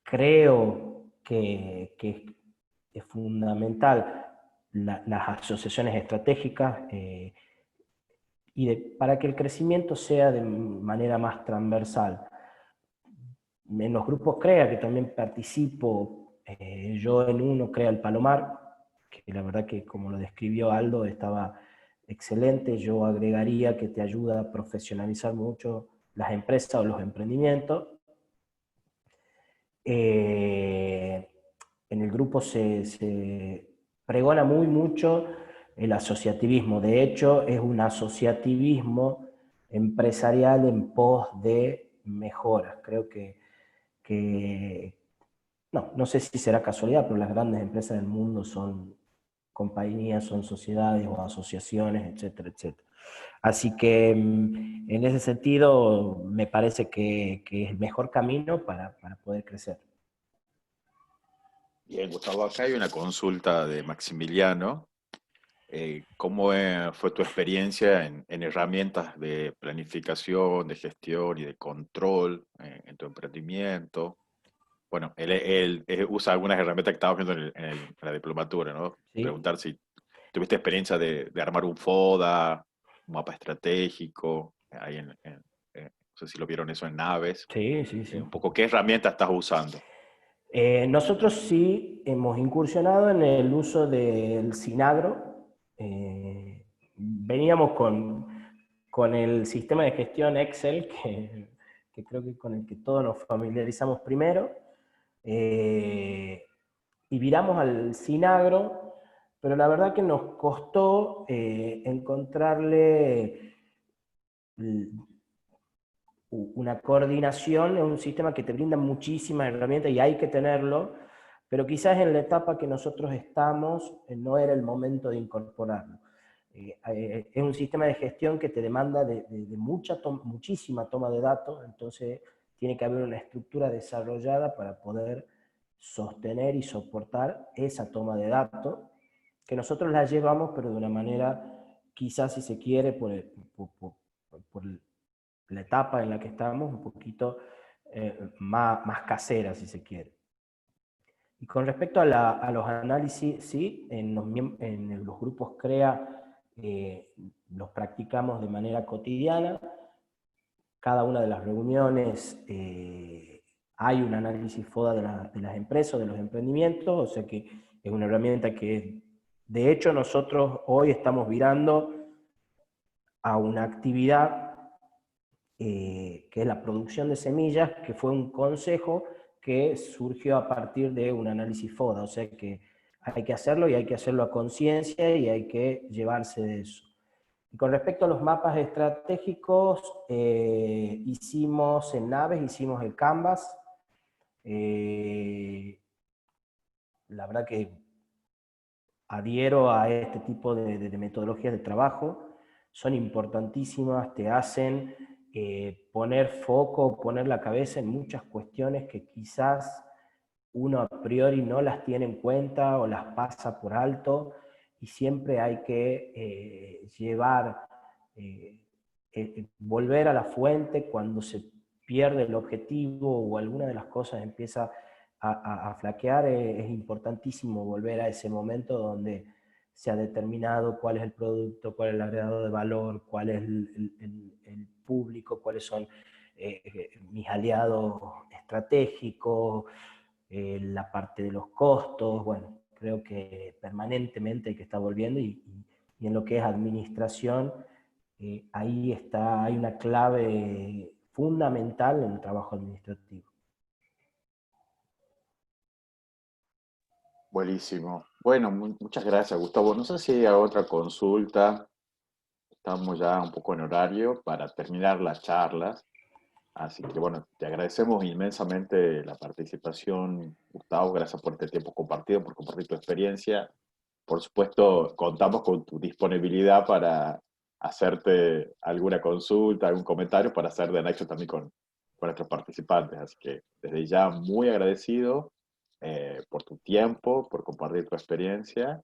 Speaker 4: Creo que es fundamental las asociaciones estratégicas, para que el crecimiento sea de manera más transversal. En los grupos CREA, que también participo, yo en uno, CREA El Palomar, que la verdad que, como lo describió Aldo, estaba excelente. Yo agregaría que te ayuda a profesionalizar mucho las empresas o los emprendimientos. En el grupo se pregona mucho el asociativismo. De hecho, es un asociativismo empresarial en pos de mejoras. Creo no sé si será casualidad, pero las grandes empresas del mundo son compañías, son sociedades o asociaciones, etcétera, etcétera. Así que en ese sentido me parece que es el mejor camino para poder crecer.
Speaker 1: Bien, Gustavo, acá hay una consulta de Maximiliano. ¿Cómo fue tu experiencia en herramientas de planificación, de gestión y de control en tu emprendimiento? Bueno, él usa algunas herramientas que estábamos viendo en la diplomatura, ¿no?
Speaker 4: ¿Sí?
Speaker 1: Preguntar si tuviste experiencia de armar un FODA, un mapa estratégico, ahí no sé si lo vieron eso en Naves,
Speaker 4: Sí, sí, sí.
Speaker 1: un poco qué herramienta estás usando.
Speaker 4: Nosotros sí hemos incursionado en el uso del Sinagro. Veníamos con el sistema de gestión Excel, que creo que con el que todos nos familiarizamos primero, y viramos al Sinagro pero la verdad que nos costó encontrarle una coordinación en un sistema que te brinda muchísimas herramientas y hay que tenerlo, pero quizás en la etapa que nosotros estamos no era el momento de incorporarlo. Es un sistema de gestión que te demanda de muchísima toma de datos, entonces tiene que haber una estructura desarrollada para poder sostener y soportar esa toma de datos, que nosotros la llevamos, pero de una manera, quizás si se quiere, por la etapa en la que estamos, un poquito más casera, si se quiere. Y con respecto a los análisis, sí, en los grupos CREA los practicamos de manera cotidiana. Cada una de las reuniones hay un análisis FODA de las empresas, de los emprendimientos, o sea que es una herramienta que, de hecho, nosotros hoy estamos virando a una actividad que es la producción de semillas, que fue un consejo que surgió a partir de un análisis FODA, o sea que hay que hacerlo y hay que hacerlo a conciencia y hay que llevarse de eso. Y con respecto a los mapas estratégicos, hicimos en Naves, hicimos el Canvas. La verdad que adhiero a este tipo de metodologías de trabajo, son importantísimas, te hacen poner foco, poner la cabeza en muchas cuestiones que quizás uno a priori no las tiene en cuenta o las pasa por alto, y siempre hay que volver a la fuente cuando se pierde el objetivo o alguna de las cosas empieza a flaquear. Es importantísimo volver a ese momento donde se ha determinado cuál es el producto, cuál es el agregado de valor, cuál es el público, cuáles son mis aliados estratégicos, la parte de los costos. Bueno, creo que permanentemente hay que estar volviendo y en lo que es administración, ahí hay una clave fundamental en el trabajo administrativo.
Speaker 1: Buenísimo. Bueno, muchas gracias, Gustavo. No sé si hay otra consulta. Estamos ya un poco en horario para terminar las charlas. Así que bueno, te agradecemos inmensamente la participación, Gustavo. Gracias por este tiempo compartido, por compartir tu experiencia. Por supuesto, contamos con tu disponibilidad para hacerte alguna consulta, algún comentario, para hacer de anexo también con nuestros participantes. Así que desde ya muy agradecido por tu tiempo, por compartir tu experiencia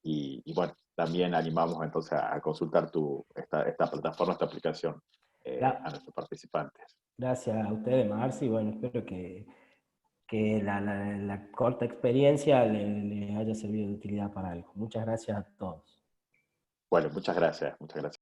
Speaker 1: y bueno, también animamos entonces a consultar esta plataforma, esta aplicación a nuestros participantes.
Speaker 4: Gracias a ustedes, Marci, y bueno, espero que la corta experiencia le haya servido de utilidad para algo. Muchas gracias a todos.
Speaker 1: Bueno, muchas gracias, muchas gracias.